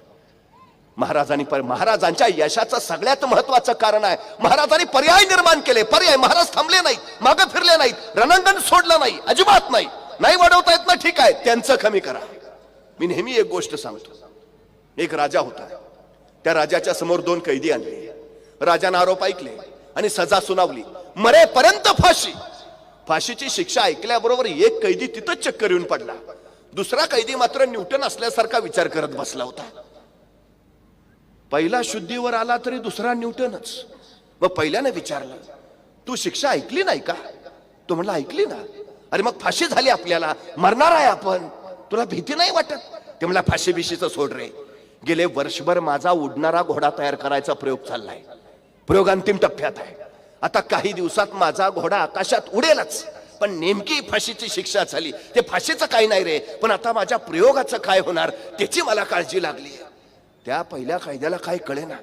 Speaker 2: महाराजांच्या यशाचं सगळ्यात महत्वाचं कारण आहे, महाराजांनी पर्याय निर्माण केले. पर्याय. महाराज थांबले नाहीत, मागे फिरले नाहीत, रणांगण सोडलं नाही, अजिबात नाही. नाही वाढवता येत ना, ठीक आहे, त्यांचं कमी करा. मी नेहमी एक गोष्ट सांगतो. एक राजा होता, त्या राजाच्या समोर 2 कैदी आणले. राजाने आरोप ऐकले आणि सजा सुनावली, मरेपर्यंत फाशी. फाशीची शिक्षा ऐकल्याबरोबर एक कैदी तिथंच चक्कर येऊन पडला. दुसरा कैदी मात्र न्यूटन असल्यासारखा विचार करत बसला होता. पहिला शुद्धीवर आला तरी दुसरा न्यूटनच. मग पहिल्याने विचारलं, तू शिक्षा ऐकली नाही का? तो म्हणला, ऐकली ना. अरे मग फाशी झाली, आपल्याला मरणार आहे आपण, तुला भीती नाही वाटत? ते म्हणला, फाशी बिशीचं सोड रे. गेले वर्षभर माझा उडणारा घोडा तयार करायचा प्रयोग चाललाय. प्रयोग अंतिम टप्प्यात आहे. आता काही दिवसात माझा घोडा आकाशात उडेलच. पण नेमकी फाशीची शिक्षा झाली, ते फाशीचं काही नाही रे, पण आता माझ्या प्रयोगाचं काय होणार त्याची मला काळजी लागली. त्या पहिल्या कैद्याला काय कळेना.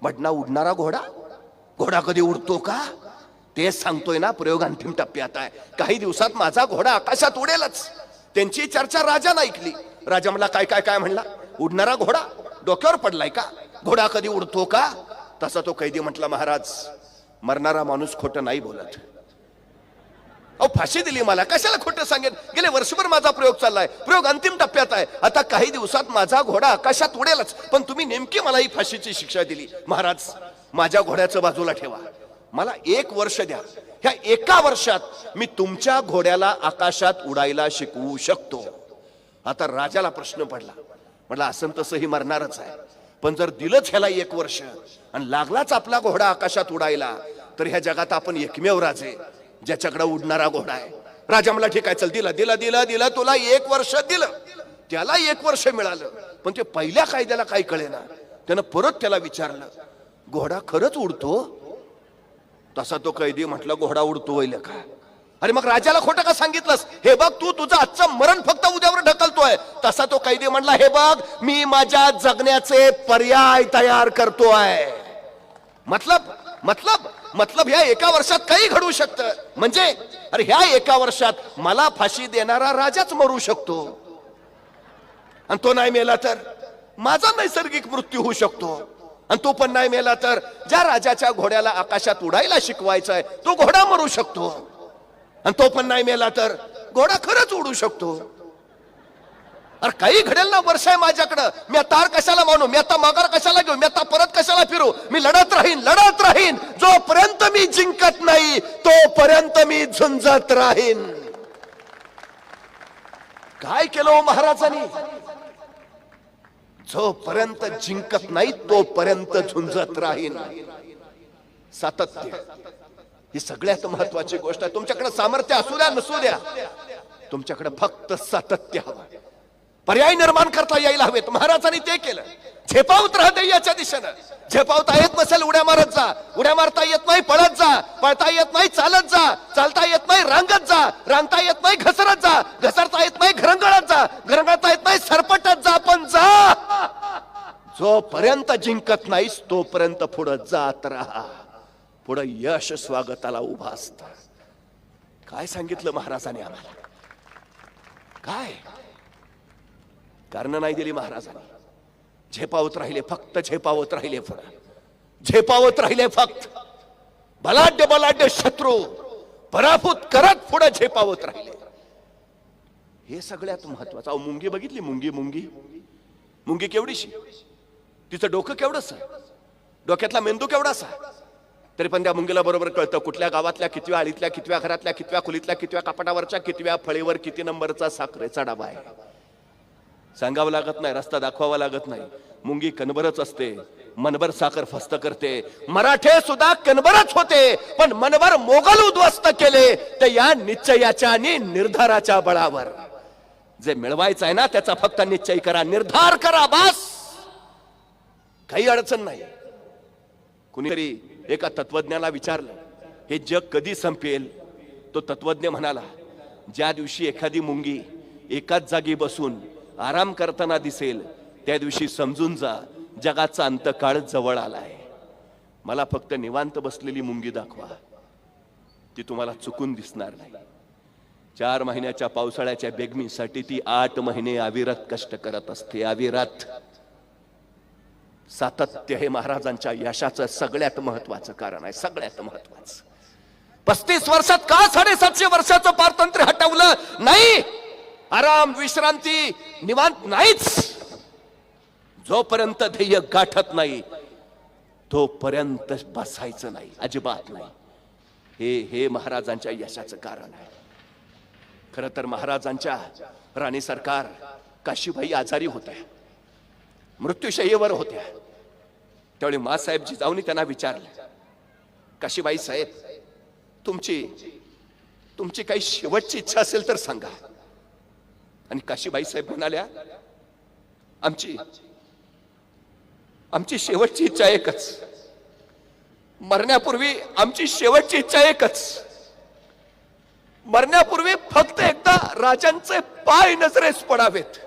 Speaker 2: म्हटला, उडणारा घोडा, घोडा कधी उडतो का? तेच सांगतोय ना, प्रयोग अंतिम टप्प्यात आहे. काही दिवसात माझा घोडा आकाशात उडेलच. त्यांची चर्चा राजाने ऐकली. राजा म्हणला, काय काय काय म्हणला? उडणारा घोडा डोक्यावर पडलाय का? घोडा कधी उडतो का? तसा तो कैदी म्हटला, महाराज, मरणारा माणूस खोटं नाही बोलत. अहो, फाशी दिली मला, कशाला खोटं सांगेन? गेले वर्षभर माझा प्रयोग चाललाय, प्रयोग अंतिम टप्प्यात आहे. आता काही दिवसात माझा घोडा आकाशात उडेलच, पण तुम्ही नेमकी मला ही फाशीची शिक्षा दिली. महाराज, माझ्या घोड्याचं बाजूला ठेवा, मला 1 वर्ष द्या. ह्या 1 वर्षात मी तुमच्या घोड्याला आकाशात उडायला शिकवू शकतो. आता राजाला प्रश्न पडला. म्हटलं, असं तसंही मरणारच आहे, पण जर दिलंच ह्याला 1 वर्ष आणि लागलाच आपला घोडा आकाशात उडायला, तर ह्या जगात आपण एकमेव राजे ज्याच्याकडे उडणारा घोडा आहे. राजा मला, ठीक आहे, चल, दिलं दिलं दिलं दिलं, तुला 1 वर्ष दिलं. त्याला 1 वर्ष मिळालं, पण ते पहिल्या कायद्याला काही कळेना. त्यानं परत त्याला विचारलं, घोडा खरंच उडतो? तसा तो कैदी म्हटला, घोडा उडतो होईल का? अरे मग राजाला खोटं का सांगितलंस? हे बघ, तू तुझं आजचं मरण फक्त उद्यावर ढकलतोय. तसा तो कैदी म्हणला, हे बघ, मी माझ्या जगण्याचे पर्याय तयार करतोय. मतलब ह्या एका वर्षात काही घडू शकतं. म्हणजे अरे ह्या एका वर्षात मला फाशी देणारा राजाच मरू शकतो, आणि तो नाही मेला तर माझा नैसर्गिक मृत्यू होऊ शकतो. आणि तो पण नाही मेला तर ज्या राजाच्या घोड्याला आकाशात उडायला शिकवायचाय तो घोडा मरू शकतो. आणि तो पण नाही मेला तर घोडा खरंच उडू शकतो. अरे काही घडेल ना. वर्ष आहे माझ्याकडं. मी तार कशाला मानू? मी आता माघार कशाला घेऊ? मी आता परत कशाला फिरू? मी लढत राहीन. जोपर्यंत मी जिंकत नाही तोपर्यंत मी झुंजत राहीन. काय केलं हो महाराजांनी? जोपर्यंत जिंकत नाही तोपर्यंत झुंजत राहीन. सातत्य ही सगळ्यात महत्वाची गोष्ट आहे. तुमच्याकडे सामर्थ्य असू द्या नसू द्या, तुमच्याकडे फक्त सातत्य हवं. पर्याय निर्माण करता यायला हवेत. महाराजांनी ते केलं. झेपावत राहा ध्येयाच्या दिशेनं. झेपावता येत नसेल उड्या मारत जा. उड्या मारता येत नाही पळत जा. पळता येत नाही चालत जा. चालता येत नाही रांगत जा. रांगता येत नाही घसरत जा. घसरता येत नाही घरंगळत जा. घरंगळता येत नाही सरपटत जा. पण जा. जोपर्यंत जिंकत नाहीस तोपर्यंत पुढे जात राहा. पुढे यश स्वागताला उभा असत. काय सांगितलं महाराजांनी आम्हाला? काय कारण नाही दिली महाराजांनी? झेपावत राहिले, फक्त झेपावत राहिले. झेपावत राहिले फक्त. बलाढ्य शत्रू पराभूत करत पुढे झेपावत राहिले. हे सगळ्यात महत्वाचं. अहो, मुंगी बघितली? मुंगी केवढीशी, तिचं डोकं केवढंच, डोक्यातला मेंदू केवढासा. तरी पण त्या मुंगीला बरोबर कळतं कुठल्या गावातल्या कितव्या आळीतल्या कितव्या घरातल्या कितव्या खोलीतल्या कितव्या कपाटावरच्या कितव्या फळीवर किती नंबरचा साखरेचा डबा आहे. सांगावं लागत नाही, रस्ता दाखवावा लागत नाही. मुंगी कणभरच असते. मनभर साखर फस्त करते. मराठे सुद्धा कणभरच होते, पण मनभर मोगल उद्ध्वस्त केले ते या निश्चयाच्या आणि निर्धाराच्या बळावर. जे मिळवायचं आहे ना त्याचा फक्त निश्चय करा, निर्धार करा, बस. काही अडचण नाही. कुणीतरी एका तत्वज्ञाला विचारलं, हे जग कधी संपेल? तो तत्वज्ञ म्हणाला, ज्या दिवशी एखादी मुंगी एकाच जागी बसून आराम करताना दिसेल त्या दिवशी समजून जा जगाचा अंतकाळ जवळ आलाय. मला फक्त निवांत बसलेली मुंगी दाखवा, ती तुम्हाला चुकून दिसणार नाही. 4 महिन्याच्या पावसाळ्याच्या बेगमीसाठी ती 8 महिने अविरत कष्ट करत असते. अविरत. सातत्य हे महाराजांच्या यशाचं सगळ्यात महत्वाचं कारण आहे. सगळ्यात महत्वाचं. 35 वर्षात का 750 वर्षाचं पारतंत्र्य हटवलं नाही? आराम, विश्रांती, निवांत नाहीच. जोपर्यंत ध्येय गाठत नाही तोपर्यंत बसायचं नाही, अजिबात नाही. हे महाराजांच्या यशाचं कारण आहे. खरं तर महाराजांच्या राणी सरकार काशीबाई आजारी होत्या, मृत्यूशय्येवर होत्या. त्यावेळी मासाहेब जिजाऊनी त्यांना विचारलं, काशीबाई साहेब, तुमची काही शेवटची इच्छा असेल तर सांगा. आणि काशीबाई साहेब म्हणाल्या, आमची शेवटची इच्छा एकच. मरण्यापूर्वी आमची शेवटची इच्छा एकच. मरण्यापूर्वी फक्त एकदा राजांचे पाय नजरेस पडावेत.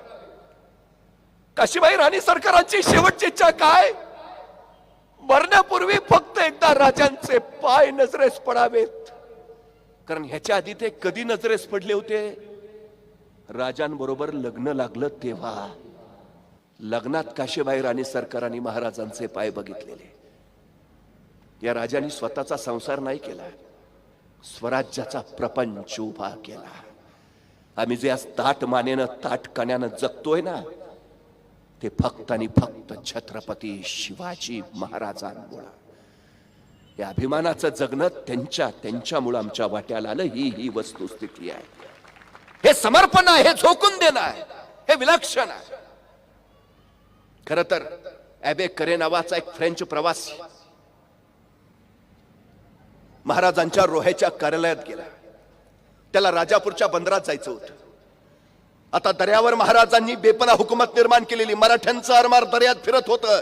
Speaker 2: काशीबाई राणी सरकारांची शेवटची इच्छा काय? मरण्यापूर्वी फक्त एकदा राजांचे पाय नजरेस पडावेत. कारण ह्याच्या आधी ते कधी नजरेस पडले होते? राजांबरोबर लग्न लागलं तेव्हा. लग्नात काशीबाई राणी सरकारांनी महाराजांचे पाय बघितलेले. या राजांनी स्वतःचा संसार नाही केला, स्वराज्याचा प्रपंच उभा केला. आम्ही जे आज ताट मानेनं ताट कण्यानं जगतोय ना, ते फक्त आणि फक्त छत्रपती शिवाजी महाराजांमुळे. या अभिमानाचं जगणं त्यांच्यामुळे आमच्या वाट्याला आलं. ही वस्तुस्थिती आहे. हे समर्पण आहे, हे झोकून देणं आहे, हे विलक्षण आहे. खरं तर ॲबे करे नावाचा एक फ्रेंच प्रवासी महाराजांच्या रोह्याच्या कार्यालयात गेला. त्याला राजापूरच्या बंदरात जायचं होतं. आता दर्यावर महाराजांनी बेपना हुकूमत निर्माण केलेली. मराठ्यांचं आरमार दर्यात फिरत होतं.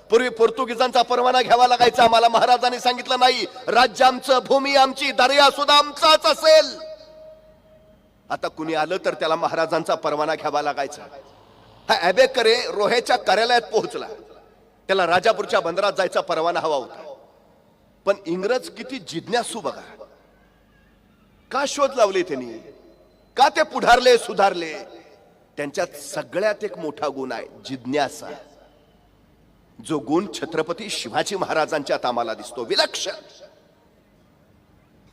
Speaker 2: पूर्वी पोर्तुगीजांचा परवाना घ्यावा लागायचा आम्हाला, महाराजांनी सांगितलं नाही, राज्य आमचं, भूमी आमची, दर्या सुद्धा आमचाच असेल. आता कुणी आलं तर त्याला महाराजांचा परवाना घ्यावा लागायचा. हा ॲबेकरे रोह्याच्या कार्यालयात पोहोचला, त्याला राजापूरच्या बंदरात जायचा परवाना हवा होता. पण इंग्रज किती जिज्ञासू बघा, का शोध लावले त्यांनी, का ते पुढारले सुधारले. त्यांच्यात सगळ्यात एक मोठा गुण आहे, जिज्ञासा. जो गुण छत्रपती शिवाजी महाराजांच्यात आम्हाला दिसतो, विलक्षण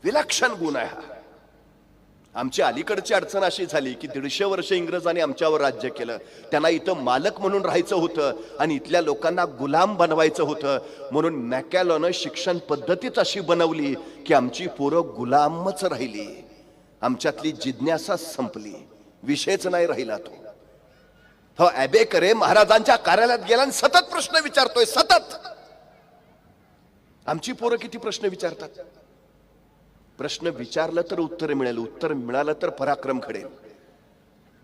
Speaker 2: विलक्षण गुण आहे हा. आमची अलीकडची अडचण अशी झाली की 150 वर्ष इंग्रजांनी आमच्यावर राज्य केलं. त्यांना इथं मालक म्हणून राहायचं होतं आणि इथल्या लोकांना गुलाम बनवायचं होतं. म्हणून मॅकॅलॉनं शिक्षण पद्धतीच अशी बनवली की आमची पोरं गुलामच राहिली. आमच्यातली जिज्ञासा संपली, विषयच नाही राहिला तो. हो, ॲबेकरे महाराजांच्या कार्यालयात गेला आणि सतत प्रश्न विचारतोय, सतत. आमची पोरं किती प्रश्न विचारतात. प्रश्न विचारलं तर उत्तर मिळेल, उत्तर मिळालं तर पराक्रम घडेल.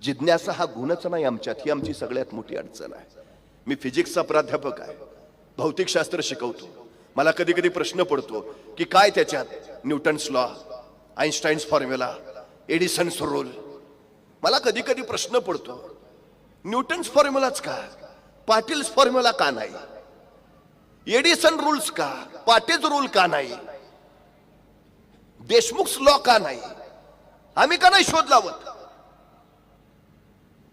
Speaker 2: जिज्ञासा हा गुणच नाही आमच्यात, ही आमची सगळ्यात मोठी अडचण आहे. मी फिजिक्सचा प्राध्यापक आहे, भौतिकशास्त्र शिकवतो. मला कधी कधी प्रश्न पडतो की काय त्याच्यात Newton's law, Einstein's formula, Edison's rule. मला कधी कधी प्रश्न पडतो, न्यूटन्स फॉर्म्युलाच का, पाटील्स फॉर्म्युला का नाही, एडिसन रूल्स का, पाटेज रूल का नाही, देशमुख लॉ का नाही, आम्ही का नाही शोध लावत.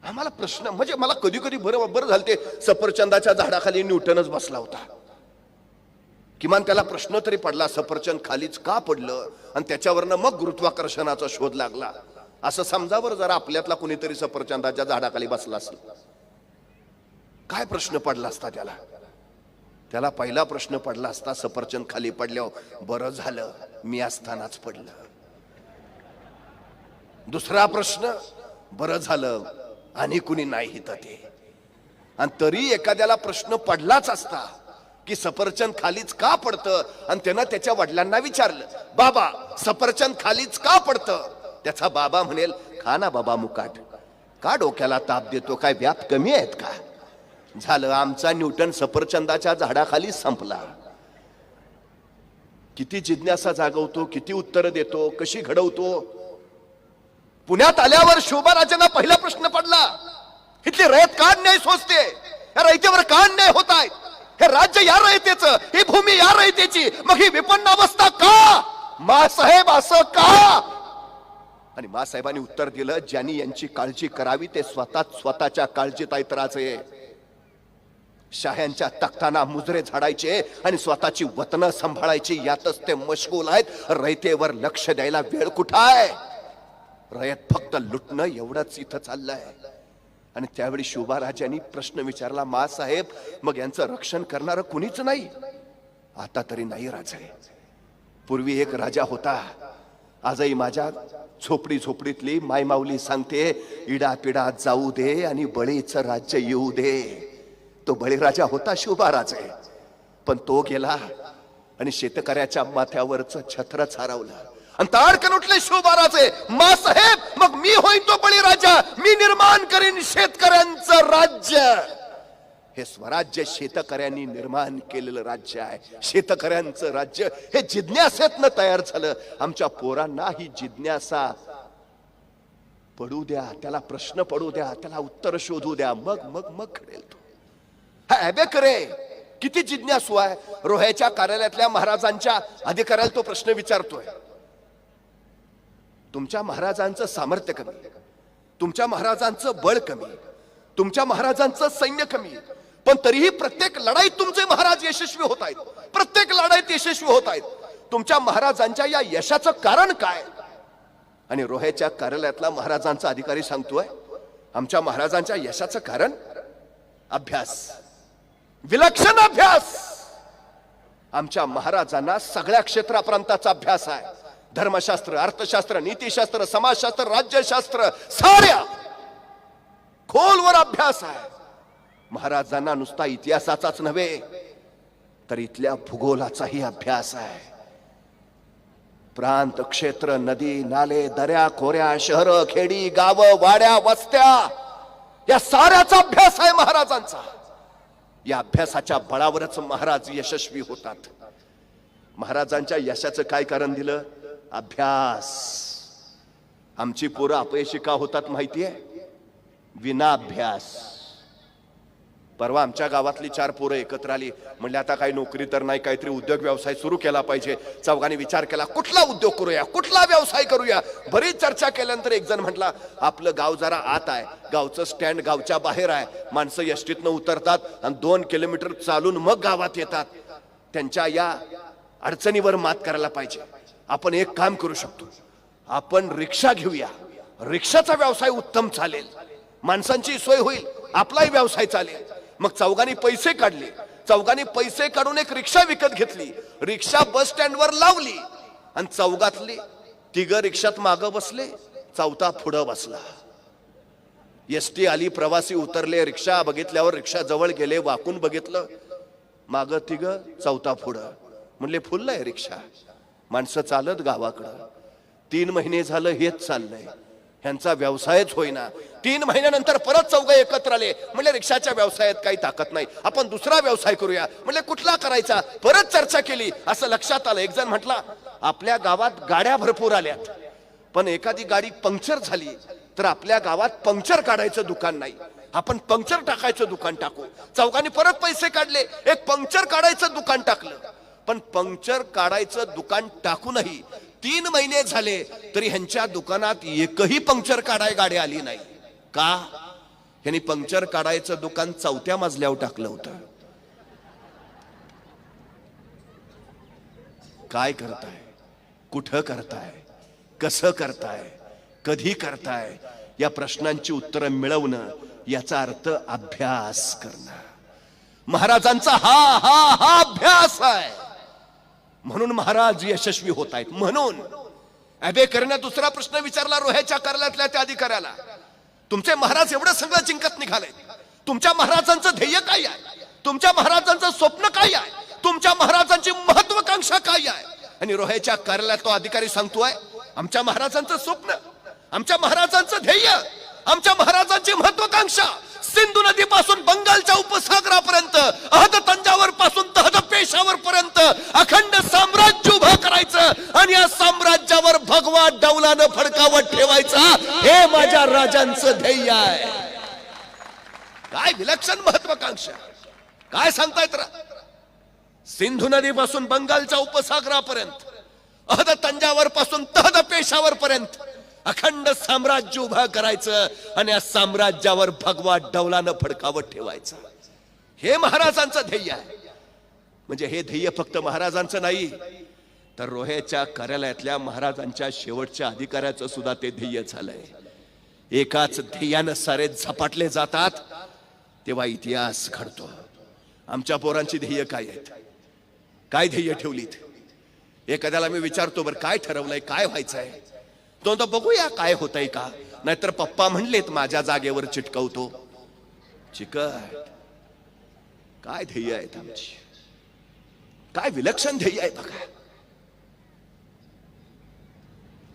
Speaker 2: आम्हाला प्रश्न म्हणजे मला कधी कधी बरं झालं ते सफरचंदाच्या झाडाखाली न्यूटनच बसला होता. किमान त्याला प्रश्न तरी पडला, सफरचंद खालीच का पडलं, आणि त्याच्यावरनं मग गुरुत्वाकर्षणाचा शोध लागला. असं समजावर जरा आपल्यातला कुणीतरी सफरचंदाच्या झाडाखाली बसला असेल, काय प्रश्न पडला असता त्याला. त्याला पहिला प्रश्न पडला असता, सफरचंद खाली पडल्यावर बरं झालं मी असतानाच पडलं. दुसरा प्रश्न, बरं झालं आणि कुणी नाही हिथं ते. आणि तरी एखाद्याला प्रश्न पडलाच असता की सफरचंद खालीच का पडतं, आणि त्यानं त्याच्या वडिलांना विचारलं, बाबा सफरचंद खालीच का पडतं. त्याचा बाबा म्हणेल, खा ना बाबा मुकाट, का डोक्याला ताप देतो, काय व्याप कमी आहेत का. झालं, आमचा न्यूटन सफरचंदाच्या झाडाखाली संपला. किती जिज्ञासा जागवतो, किती उत्तर देतो, कशी घडवतो. पुण्यात आल्यावर शोभाराजांना पहिला प्रश्न पडला, इथली रयत का अन्याय सोचते, या रयतेवर का अन्याय होत आहे, हे राज्य या रयतेचं, ही भूमी या रयतेची, मग ही विपन्न अवस्था का, मासाहेब असं का. आणि मासाहेबांनी उत्तर दिलं, ज्यांनी यांची काळजी करावी ते स्वतःच्या काळजीत आहेत राजे. शाह्यांच्या तख्तांना मुजरे झाडायचे आणि स्वतःची वतनं सांभाळायची, यातच ते मशगूल आहेत. रयतेवर लक्ष द्यायला वेळ कुठं आहे. रयत फक्त लुटणं एवढंच इथं चाललंय. आणि त्यावेळी शोभाराजांनी प्रश्न विचारला, मा साहेब मग यांचं रक्षण करणारं कुणीच नाही. आता तरी नाही राजे. पूर्वी एक राजा होता, आजही माझ्या झोपडीतली मायमाऊली सांगते, इडापिडा जाऊ दे आणि बळीचं राज्य येऊ दे. तो बळीराजा होता शोभाराजे, पण तो गेला आणि शेतकऱ्याच्या माथ्यावरचं छत्रच हरवलं. आणि ताडकन उठले शोभाराजे, मा साहेब मग मी होईन तो बळीराजा, मी निर्माण करीन शेतकऱ्यांचं राज्य. हे स्वराज्य शेतकऱ्यांनी निर्माण केलेलं राज्य आहे, शेतकऱ्यांचं राज्य. हे जिज्ञासेतनं तयार झालं. आमच्या पोरांना ही जिज्ञासा पडू द्या, त्याला प्रश्न पडू द्या, त्याला उत्तर शोधू द्या, मग मग मग घडेल तो. हा ॲबेकरे किती जिज्ञासू आहे. रोह्याच्या कार्यालयातल्या महाराजांच्या अधिकाऱ्याला तो प्रश्न विचारतोय, तुमच्या महाराजांचं सामर्थ्य कमी, तुमच्या महाराजांचं बळ कमी, तुमच्या महाराजांचं सैन्य कमी, पण तरीही प्रत्येक लढाईत तुमचे महाराज यशस्वी होत आहेत, प्रत्येक लढाईत यशस्वी होत आहेत. तुमच्या महाराजांच्या या यशाचं कारण काय. आणि रोह्याच्या कार्यालयातला महाराजांचा अधिकारी सांगतोय, आमच्या महाराजांच्या यशाचं कारण अभ्यास, विलक्षण अभ्यास. आमच्या महाराजांना सगळ्या क्षेत्राप्रांताचा अभ्यास आहे. धर्मशास्त्र, अर्थशास्त्र, नीतिशास्त्र, समाजशास्त्र, राज्यशास्त्र, साऱ्या खोलवर अभ्यास आहे. महाराजांना नुसता इतिहासाचाच नव्हे तर इथल्या भूगोलाचाही अभ्यास आहे. प्रांत, क्षेत्र, नदी, नाले, दऱ्या, खोऱ्या, शहर, खेडी, गाव, वाड्या, वस्त्या, या साऱ्याचा अभ्यास आहे महाराजांचा. या अभ्यासाच्या बळावरच महाराज यशस्वी होतात. महाराजांच्या यशाचं काय कारण दिलं? अभ्यास. आमची पोरं अपयशी का होतात माहितीये? विना अभ्यास. परवा आमच्या गावातली 4 पोरं एकत्र आली, म्हणले आता काही नोकरी तर नाही, काहीतरी उद्योग व्यवसाय सुरू केला पाहिजे. चौघांनी विचार केला, कुठला उद्योग करूया, कुठला व्यवसाय करूया. बरीच चर्चा केल्यानंतर एक जण म्हटला, आपलं गाव जरा आत आहे, गावचं स्टँड गावच्या बाहेर आहे, माणसं एसटीतनं उतरतात आणि 2 किलोमीटर चालून मग गावात येतात. त्यांच्या या अडचणीवर मात करायला पाहिजे. आपण एक काम करू शकतो, आपण रिक्षा घेऊया, रिक्षाचा व्यवसाय उत्तम चालेल, माणसांची सोय होईल, आपलाही व्यवसाय चालेल. मग चौघांनी पैसे काढले, चौघांनी पैसे काढून एक रिक्षा विकत घेतली, रिक्षा बस स्टँडवर लावली आणि चौघातली 3 रिक्षात मागं बसले, 4था पुढं बसला. एसटी आली, प्रवासी उतरले, रिक्षा बघितल्यावर रिक्षा जवळ गेले, वाकून बघितलं, मागं 3, 4था पुढं. म्हणले फुललाय रिक्षा, माणसं चालत गावाकडं. 3 महिने झालं हेच चाललंय, ह्यांचा व्यवसायच होईना. 3 महिन्यानंतर परत चौघं एकत्र आले, म्हणले रिक्षाच्या व्यवसायात काही ताकद नाही, आपण दुसरा व्यवसाय करूया. म्हणले कुठला करायचा? परत चर्चा केली, असं लक्षात आलं. एक जण म्हटला, आपल्या गावात गाड्या भरपूर आल्यात, पण एखादी गाडी पंक्चर झाली तर आपल्या गावात पंक्चर काढायचं दुकान नाही, आपण पंक्चर टाकायचं दुकान टाकू. चौघांनी परत पैसे काढले, एक पंक्चर काढायचं दुकान टाकलं. पण पंक्चर काढायचं दुकान टाकूनही 3 महिने झाले तरी ह्यांच्या दुकानात एकही पंक्चर काढाय गाडी आली नाही. का? ह्यांनी पंक्चर काढायचं दुकान 4थ्या मजल्यावर टाकलं होतं. काय करताय, कुठं करताय, कसं करताय, कधी करताय, या प्रश्नांची उत्तरं मिळवणं याचा अर्थ अभ्यास करणं. महाराजांचा हा अभ्यास आहे, म्हणून महाराज यशस्वी होत आहेत. म्हणून अबेकरने दुसरा प्रश्न विचारला रोह्याच्या कार्यालयातल्या त्या अधिकाऱ्याला, तुमचे महाराज एवढं सगळं जिंकत निघाले, तुमच्या महाराजांचं ध्येय काय आहे, तुमच्या महाराजांचं स्वप्न काय आहे, तुमच्या महाराजांची महत्वाकांक्षा काय आहे? आणि रोह्याच्या कार्यालयात तो अधिकारी सांगतोय, आमच्या महाराजांचं स्वप्न, आमच्या महाराजांचं ध्येय, आमच्या महाराजांची महत्वाकांक्षा सिंधू नदीपासून बंगालच्या उपसागरापर्यंत, अहद तंजावर पासून तहद पेशावर पर्यंत अखंड साम्राज्य उभं करायचं आणि या साम्राज्यावर भगवा डौलानं फडकावत ठेवायचा, हे माझ्या राजांचं ध्येय आहे. काय विलक्षण महत्वाकांक्षा, काय सांगतायत? सिंधू नदीपासून बंगालच्या उपसागरापर्यंत, अहद तंजावर पासून तहद पेशावर पर्यंत अखंड साम्राज्य उभं करायचं आणि या साम्राज्यावर भगवा डौलानं फडकावत ठेवायचं, हे महाराजांचं ध्येय आहे. म्हणजे हे ध्येय फक्त महाराजांचं नाही, तर रोह्याच्या कार्यालयातल्या महाराजांच्या शेवटच्या अधिकाऱ्याचं सुद्धा ते ध्येय झालंय. एकाच ध्येयानं सारे झपाटले जातात तेव्हा इतिहास घडतो. आमच्या पोरांची ध्येय काय आहेत, काय ध्येय ठेवलीत? एखाद्याला मी विचारतो, बरं काय ठरवलंय, काय व्हायचंय? तो बघूया काय होतंय का, नाहीतर पप्पा म्हणलेत माझ्या जागेवर चिटकवतो. चिकट. काय ध्येय आहेत आमची, काय विलक्षण ध्येय आहे बघा.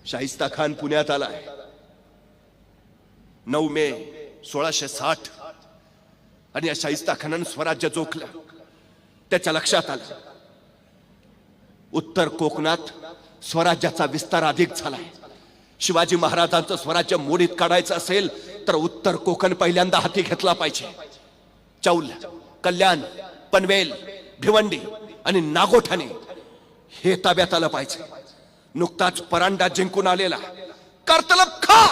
Speaker 2: शाहिस्ता खान पुण्यात आलाय 9 मे 1660 आणि या शाहिस्ता खानानं स्वराज्य जोखलं. त्याच्या लक्षात आलं उत्तर कोकणात स्वराज्याचा विस्तार अधिक झालाय. शिवाजी महाराजांचं स्वराज्य मोडीत काढायचं असेल तर उत्तर कोकण पहिल्यांदा हाती घेतला पाहिजे. चौल, कल्याण, पनवेल, भिवंडी आणि नागोठाणे हे ताब्यात आलं पाहिजे. नुकताच परांडा जिंकून आलेला कारतलब खा,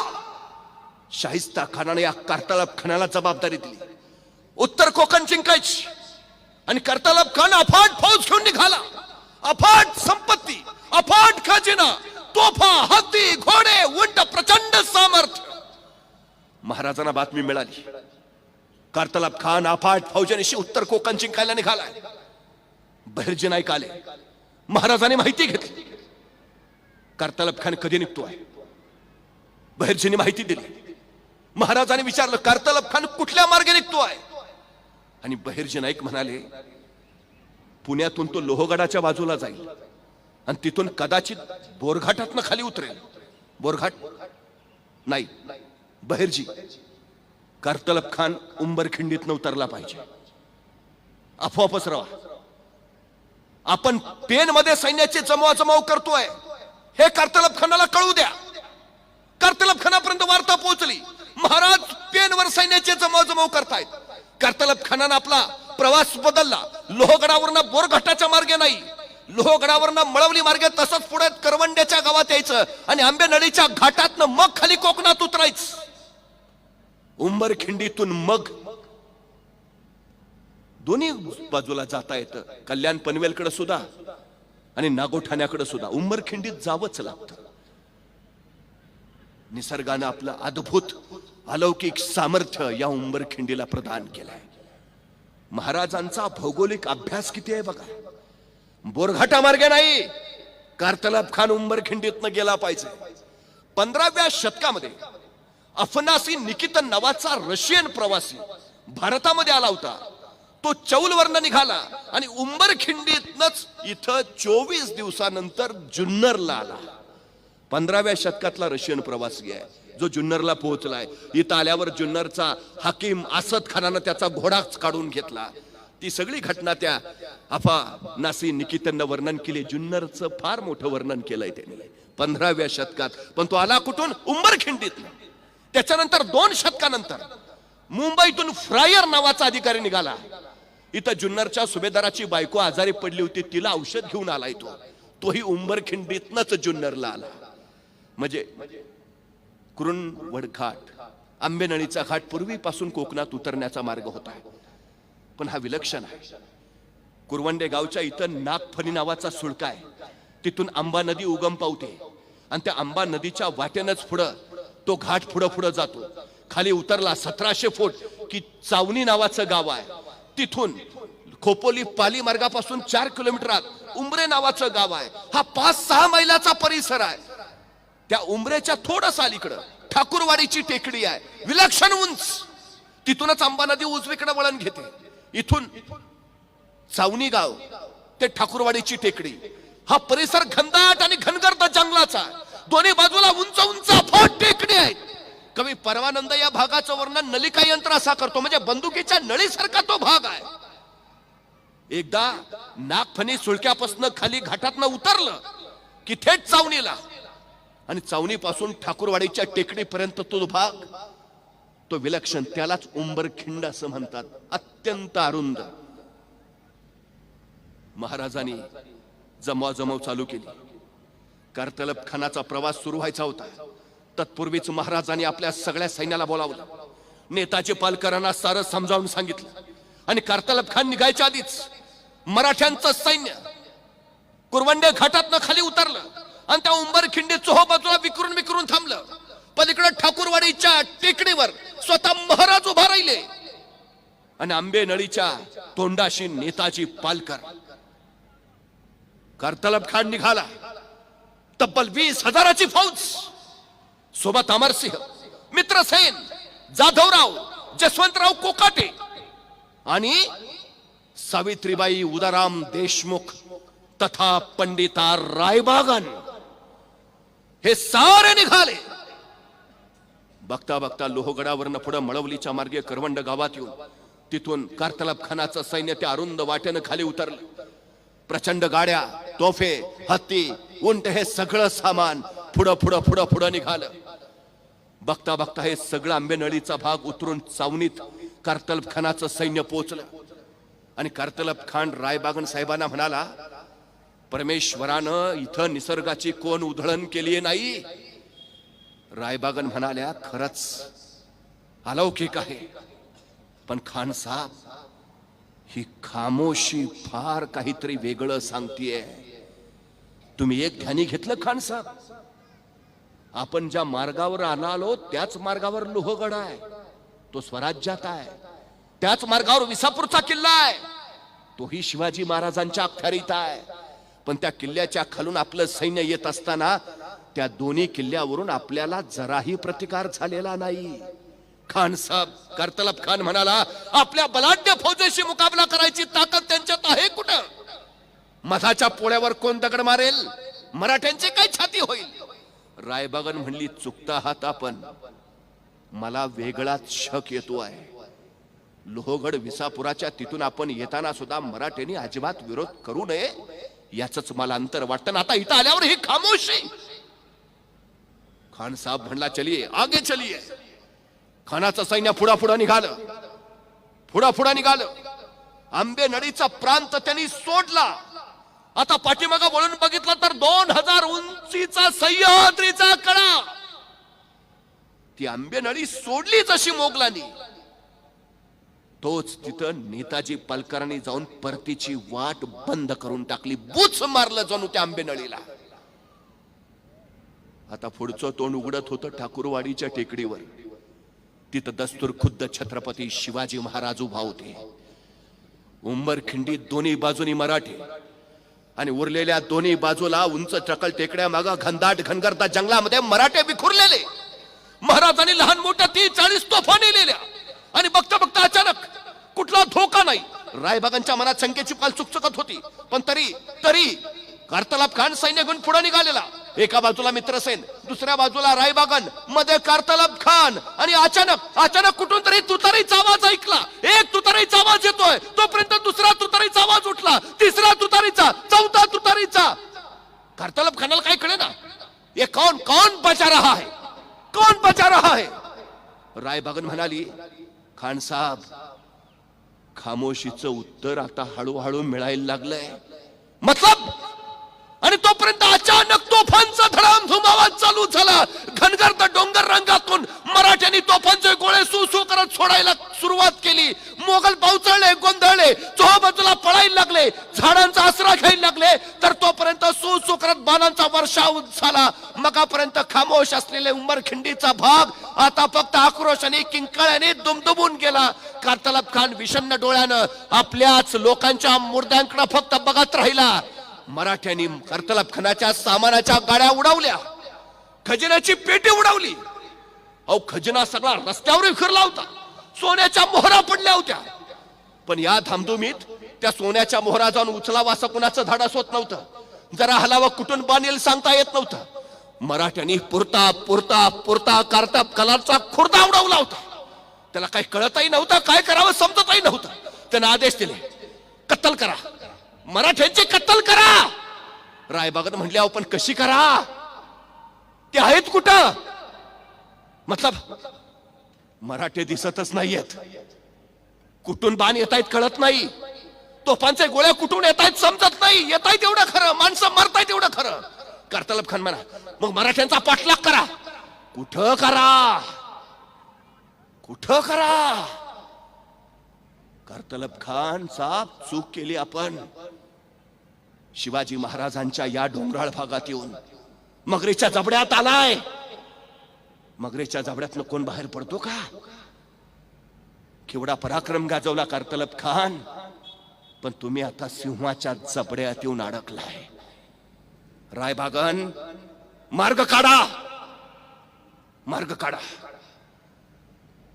Speaker 2: शाहिस्ता खानाने या कारतलब खानाला जबाबदारी दिली. उत्तर कोकण जिंकायची आणि कारतलब खान अफाट फौज घेऊन निघाला. अफाट संपत्ती, अफाट खजिना, तोफा, हत्ती, घोडे, उंट, प्रचंड सामर्थ्य. महाराजांना बातमी मिळाली, कारतलब खान अफाट फौजेनिशी उत्तर कोकण जिंकायला निघालाय. बहिर्जी नाईक आले, महाराजांनी माहिती घेतली कारतलब खान कधी निघतोय. बहिर्जींनी माहिती दिली. महाराजांनी विचारलं कारतलब खान कुठल्या मार्गे निघतोय? आणि बहिर्जी नाईक म्हणाले, पुण्यातून तो लोहगडाच्या बाजूला जाईल आणि तिथून कदाचित बोरघाटातनं खाली उतरेल. बोरघाट नाही, बहिर्जी, कारतलब खान उंबरखिंडीतनं उतरला पाहिजे. अफवा पसरवा. आपण पेन मध्ये सैन्याची जमवाजमाव करतोय हे कारतलब खानाला कळू द्या. कारतलब खानापर्यंत वार्ता पोहोचली, महाराज पेनवर सैन्याची जमवाजमाव करतायत. कारतलब खानानं आपला प्रवास बदलला. लोहगडावरनं बोरघाटाच्या मार्गे नाही, लोहगडावरनं मळवली मार्गे तसंच पुढे करवंड्याच्या गावात यायचं आणि आंबेनळीच्या घाटातनं मग खाली कोकणात उतरायचं. उंबरखिंडीतून मग दोन्ही बाजूला जाता येतं, कल्याण पनवेलकडे सुद्धा आणि नागोठाण्याकडे सुद्धा. उंबरखिंडीत जावंच लागतं. निसर्गानं आपलं अद्भुत अलौकिक सामर्थ्य या उंबरखिंडीला प्रदान केलंय. महाराजांचा भौगोलिक अभ्यास किती आहे बघा. बोरघाटा मार्गे नाही, कारतलब खान उंबरखिंडीतनं गेला पाहिजे. 15व्या शतकामध्ये अफनासी निकितन नावाचा रशियन प्रवासी भारतामध्ये आला होता. तो चौलवरनं निघाला आणि उंबरखिंडीतनच इथं 24 दिवसानंतर जुन्नरला आला. 15व्या शतकातला रशियन प्रवासी आहे जो जुन्नरला पोहोचलाय. इथं आल्यावर जुन्नरचा हाकीम असद खानानं त्याचा घोडाच काढून घेतला. ती सगळी घटना त्या अफनासी निकितननं वर्णन केली. जुन्नरचं फार मोठं वर्णन केलंय त्याने 15व्या शतकात. पण तो आला कुठून? उंबरखिंडीत. त्याच्यानंतर 2 शतकानंतर मुंबईतून फ्रायर नावाचा अधिकारी निघाला. इथं जुन्नरच्या सुभेदाराची बायको आजारी पडली होती, तिला औषध घेऊन आलाय तो. तोही उंबरखिंडीतनच जुन्नरला आला. म्हणजे कुरुंदवाड घाट, आंबेनळीचा घाट पूर्वीपासून कोकणात उतरण्याचा मार्ग होता. पण हा विलक्षण आहे. कुरवंडे गावच्या इथं नागफणी नावाचा सुळका आहे. तिथून आंबा नदी उगम पावते आणि त्या आंबा नदीच्या वाटेनच पुढं तो घाट पुढं पुढं जातो. खाली उतरला 1700 फूट की चावणी नावाचं गाव आहे. तिथून खोपोली पाली मार्गापासून 4 किलोमीटरात उंबरे नावाचं गाव आहे. हा 5-6 मैलाचा परिसर आहे. त्या उंबरेच्या थोडस अलीकडं ठाकूरवाडीची टेकडी आहे, विलक्षण उंच. तिथूनच आंबा नदी उजवीकडे वळण घेते. इथून चावणी गाव ते ठाकूरवाडीची टेकडी हा परिसर घनदाट आणि घनगर्द जंगलाचा. दोन्ही बाजूला उंच उंच अफाट टेकडी आहेत. कवी परमानंद या भागाचं वर्णन नलिका यंत्र असा करतो, म्हणजे बंदुकीच्या नळीसारखा तो भाग आहे. एकदा नागफणी सुळक्यापासून खाली घाटातनं उतरलं की थेट चावणीला, आणि चावणीपासून ठाकूरवाडीच्या टेकडीपर्यंत तो भाग तो विलक्षण, त्यालाच उंबरखिंड असं म्हणतात. अत्यंत अरुंद. महाराजांनी जमवाजमव चालू केली. कारतलब खानाचा प्रवास सुरू व्हायचा होता. तत्पूर्वीच महाराजांनी आपल्या सगळ्या सैन्याला बोलावलं. नेताजी पालकरांना सारं समजावून सांगितलं आणि कारतलब खान निघायच्या आधीच मराठ्यांचं सैन्य कुरवंडे घाटातनं खाली उतरलं आणि त्या उंबरखिंडी चोहो बाजूला विकरून विकरून थांबलं. पलीकडे ठाकूरवाडीच्या टेकडीवर स्वतः महाराज उभा राहिले आणि आंबेनळीच्या तोंडाशी नेताजी पालकर. कारतलब खान निघाला. तब्बल 20,000ची फौज, सोबत अमरसिंह, मित्रसेन, जाधवराव, जसवंतराव कोकाटे आणि सावित्रीबाई उदाराम देशमुख तथा पंडिता रायबागन हे सारे निघाले. बघता बघता लोहगडावरनं पुढे मळवलीच्या मार्गे करवंड गावात येऊन तिथून कारतलब खानाचं सैन्य त्या अरुंद वाटेनं खाली उतरलं. प्रचंड गाड्या, तोफे, हत्ती, उंट हे सगळं सामान पुढं पुढं पुढं पुढं निघालं. बघता बघता हे सगळं आंबेनळीचा भाग उतरून चावणीत कारतलब खानाचं सैन्य पोहोचलं. आणि कारतलब खान रायबागन साहेबांना म्हणाला, परमेश्वरानं इथं निसर्गाची कोण उधळण केली नाही. रायबागन म्हणाल्या, खरंच अलौकिक आहे, पण खान साहेब ही खामोशी फार काहीतरी वेगळं सांगतीये. तुम्ही एक ध्यानी घेतलं खान साहेब? आपण ज्या मार्गावर आलो त्याच मार्गावर लोहगड आहे, तो स्वराज्यात आहे. त्याच मार्गावर विसापूरचा किल्ला आहे, तोही शिवाजी महाराजांच्या अखत्यारीत आहे. पण त्या किल्ल्याच्या खालून आपलं सैन्य येत असताना त्या दोन्ही किल्ल्यावरून आपल्याला जराही प्रतिकार झालेला नाही. खान साहेब, कारतलब खान म्हणाला, आपल्या बलाढ्य फौजेशी मुकाबला करायची ताकद त्यांच्यात आहे कुठं? मधाच्या पोळ्यावर कोण दगड मारेल? मराठ्यांची काय छाती होईल? रायबागन म्हणली, चुकता आहात आपण. मला वेगळाच शक येतो आहे. लोहगड विसापुराच्या तिथून आपण येताना सुद्धा मराठ्यांनी अजिबात विरोध करू नये याच मला अंतर वाटतं. आता इथं आल्यावर ही खामोशी. खान साहेब म्हणला चलिये आगे चलिये. खानाचं सैन्य पुढा निघालं. आंबेनळीचा प्रांत त्यांनी सोडला. आता पाठीमागं वळून बघितलं तर 2000 उंचीचा सह्याद्रीचा कडा. ती आंबेनळी सोडली जशी मोगलांनी, तोच तिथं नेताजी पालकरांनी जाऊन परतीची वाट बंद करून टाकली. बुच मारलं जणू त्या आंबेनळीला. आता पुढचं तोंड उघडत होतं ठाकूरवाडीच्या टेकडीवर. तिथं दस्तूर खुद्द छत्रपती शिवाजी महाराज उभा होते. उंबरखिंडीत दोन्ही बाजूनी मराठे आणि उरलेल्या दोन्ही बाजूला उंच टकल टेकड्या मागं घनदाट घनगरता जंगलामध्ये मराठे विखुरलेले. महाराजांनी लहान मोठ्या 30-40 तोफा नेलेल्या. आणि बघता बघता अचानक कुठला धोका नाही. रायबागांच्या मनात शंकेची पाल चुकचुकत होती. पण तरी कारतलाब खान सैन्य घेऊन पुढे निघालेला. एका बाजूला मित्रसेन, दुसऱ्या बाजूला रायबागन, मध्ये कारतलाब खान. आणि अचानक कुठून तरी तुतारीचा आवाज ऐकला. एक तुतारीचा आवाज येतोय, तोपर्यंत दुसरा तुतारीचा आवाज उठला, तिसरा तुतारीचा, चौथा तुतारीचा. कारतलाब खानाला काय कळे ना, ये कौन बचा रहा है, कौन बचा रहा है. रायबागन म्हणाली, खान साहेब खामोशीचं उत्तर आता हळूहळू मिळायला लागलंय. मतलब. आणि तोपर्यंत अचानक तोफांचा धडामधूम आवाज चालू झाला. घनगर्द डोंगर रंगातून मराठ्यांनी तोफांचे गोळे सू करत सोडायला सुरुवात केली. मोगल पावचळले, गोंधळले, चोहोबाजूला पळायला लागले, झाडांचा आसरा घ्यायला लागले. तर तोपर्यंत सू करत बाणांचा वर्षाव झाला. मगापर्यंत खामोश असलेले उंबरखिंडीचा भाग आता फक्त आक्रोशाने किंकाळ्याने दुमदुमून गेला. कारतलाब खान विषण्ण डोळ्यानं आपल्याच लोकांच्या मुर्द्यांकडे फक्त बघत राहिला. मराठ्यांनी कारतलाब खानाच्या सामानाच्या गाड्या उडवल्या, खजिन्याची पेटी उडवली. अहो खजिना सगळा रस्त्यावर फिरला होता. सोन्याच्या मोहरा पडल्या होत्या. पण या धामधुमीत त्या सोन्याच्या मोहरा जाऊन उचलावा असं कुणाचं धाडस होत नव्हतं. जरा हलावा कुठून बांधेल सांगता येत नव्हतं. मराठ्यांनी पुरता कारतलाब खानाचा खुर्दा उडवला होता. त्याला काही कळतही नव्हतं, काय करावं समजतही नव्हतं. त्याने आदेश दिले, कत्तल करा, मराठ्यांची कत्तल करा. रायबागत म्हटले, अहो पण कशी करा, ते आहेत कुठं. मतलब मराठे दिसतच नाहीयेत. कुठून बाण येत आहेत कळत नाही. तोफांचे गोळ्या कुठून येत आहेत समजत नाही. येत आहेत एवढं खरं, माणसं मरतायत एवढं खरं. कारतलाब खान म्हणा, मग मराठ्यांचा पाठलाग करा. कुठं करा. कारतलाब खान साहेब चूक केली आपण. शिवाजी महाराजांच्या या डोंगराळ भागात येऊन मगरीच्या जबड्यात आलाय. मगरीच्या जबड्यातनं कोण बाहेर पडतो का. केवढा पराक्रम गाजवला कारतलाब खान. पण तुम्ही आता सिंहाच्या जबड्यात येऊन अडकलाय. रायबागन मार्ग काढा.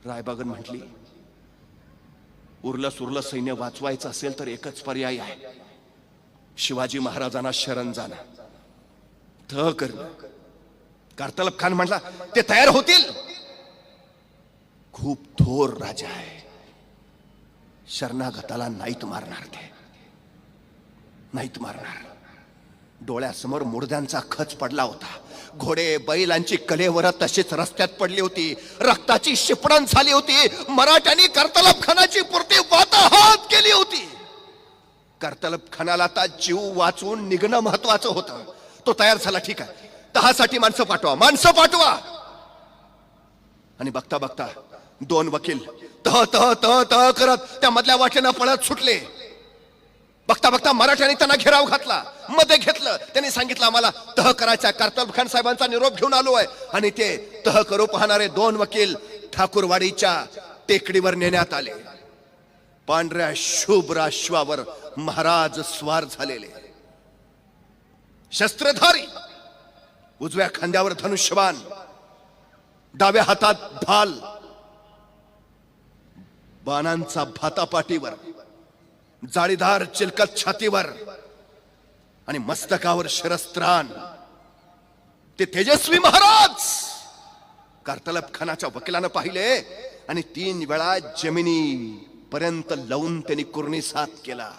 Speaker 2: रायबागन म्हटली, उरलं सुरलं सैन्य वाचवायचं असेल तर एकच पर्याय आहे, शिवाजी महाराजांना शरण जाणं. कारतलाब खान म्हटला, ते तयार होतील. खूप थोर राजा आहे, शरणागताला नाहीत मारणार. ते नाहीत मारणार. डोळ्यासमोर मुर्द्यांचा खच पडला होता. घोडे बैलांची कलेवर तशीच रस्त्यात पडली होती. रक्ताची शिपडण झाली होती. मराठ्यांनी कारतलाब खानाची पुरती वाताहत केली होती. कारतलाब खानाला आता जीव वाचवून निघणं महत्वाचं होतं. तो तयार झाला. ठीक आहे, 10 साठी माणसं पाठवा. आणि बघता बघता 2 वकील तह करत त्या मधल्या वाटेनं पळत सुटले. बघता बघता मराठ्यांनी त्यांना घेराव घातला, मध्ये घेतलं. त्यांनी सांगितलं, आम्हाला तह करायचा. कारतलाब खान साहेबांचा निरोप घेऊन आलो आहे. आणि ते तह करू पाहणारे 2 वकील ठाकूरवाडीच्या टेकडीवर नेण्यात आले. पांढऱ्या शुभ्र अश्वावर महाराज स्वार झालेले, शस्त्रधारी, उजव्या खांद्यावर धनुष्यबाण, डाव्या हातात ढाल, बाणांचा भाता पाठीवर, जाळीदार चिलकत छातीवर आणि मस्तकावर शिरस्त्राण. ते तेजस्वी महाराज कारतलाब खानाच्या वकिलानं पाहिले आणि 3 वेळा जमिनी
Speaker 1: पर्यंत लावून त्यांनी कुर्णिसात केला.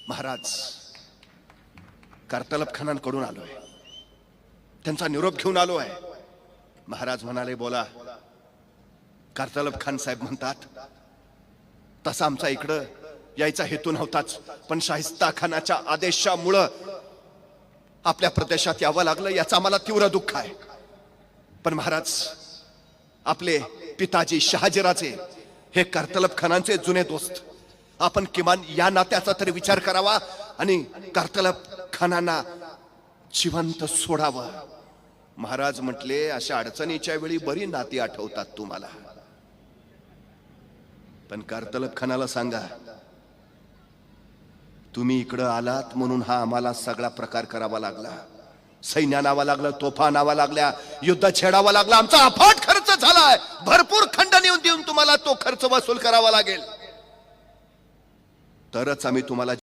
Speaker 1: महाराज, कारतलब खानांकडून आलोय, त्यांचा निरोप घेऊन आलोय. महाराज म्हणाले, बोला. कारतलब खान साहेब म्हणतात, तसा आमचा इकडं यायचा हेतू नव्हताच, पण शाहिस्ता खानाच्या आदेशामुळं आपल्या प्रदेशात यावं लागलं, याचं आम्हाला तीव्र दुःख आहे. पण महाराज, आपले पिताजी शहाजीराजे हे कारतलब खानांचे जुने दोस्त, आपण किमान या नात्याचा तरी विचार करावा आणि कारतलब खानांना जिवंत सोडावं. महाराज म्हटले, अशा अडचणीच्या वेळी बरी नाती आठवतात तुम्हाला, पण कारतलब खानाला सांगा, तुम्ही इकडं आलात म्हणून हा आम्हाला सगळा प्रकार करावा लागला. सैन्य आणावा लागलं, तोफा आणावा लागल्या, युद्ध छेडावं लागलं, आमचा अफाट खर्च झालाय. भरपूर खंड नेऊन देऊन तुम्हाला तो खर्च वसूल करावा लागेल, तरच आम्ही तुम्हाला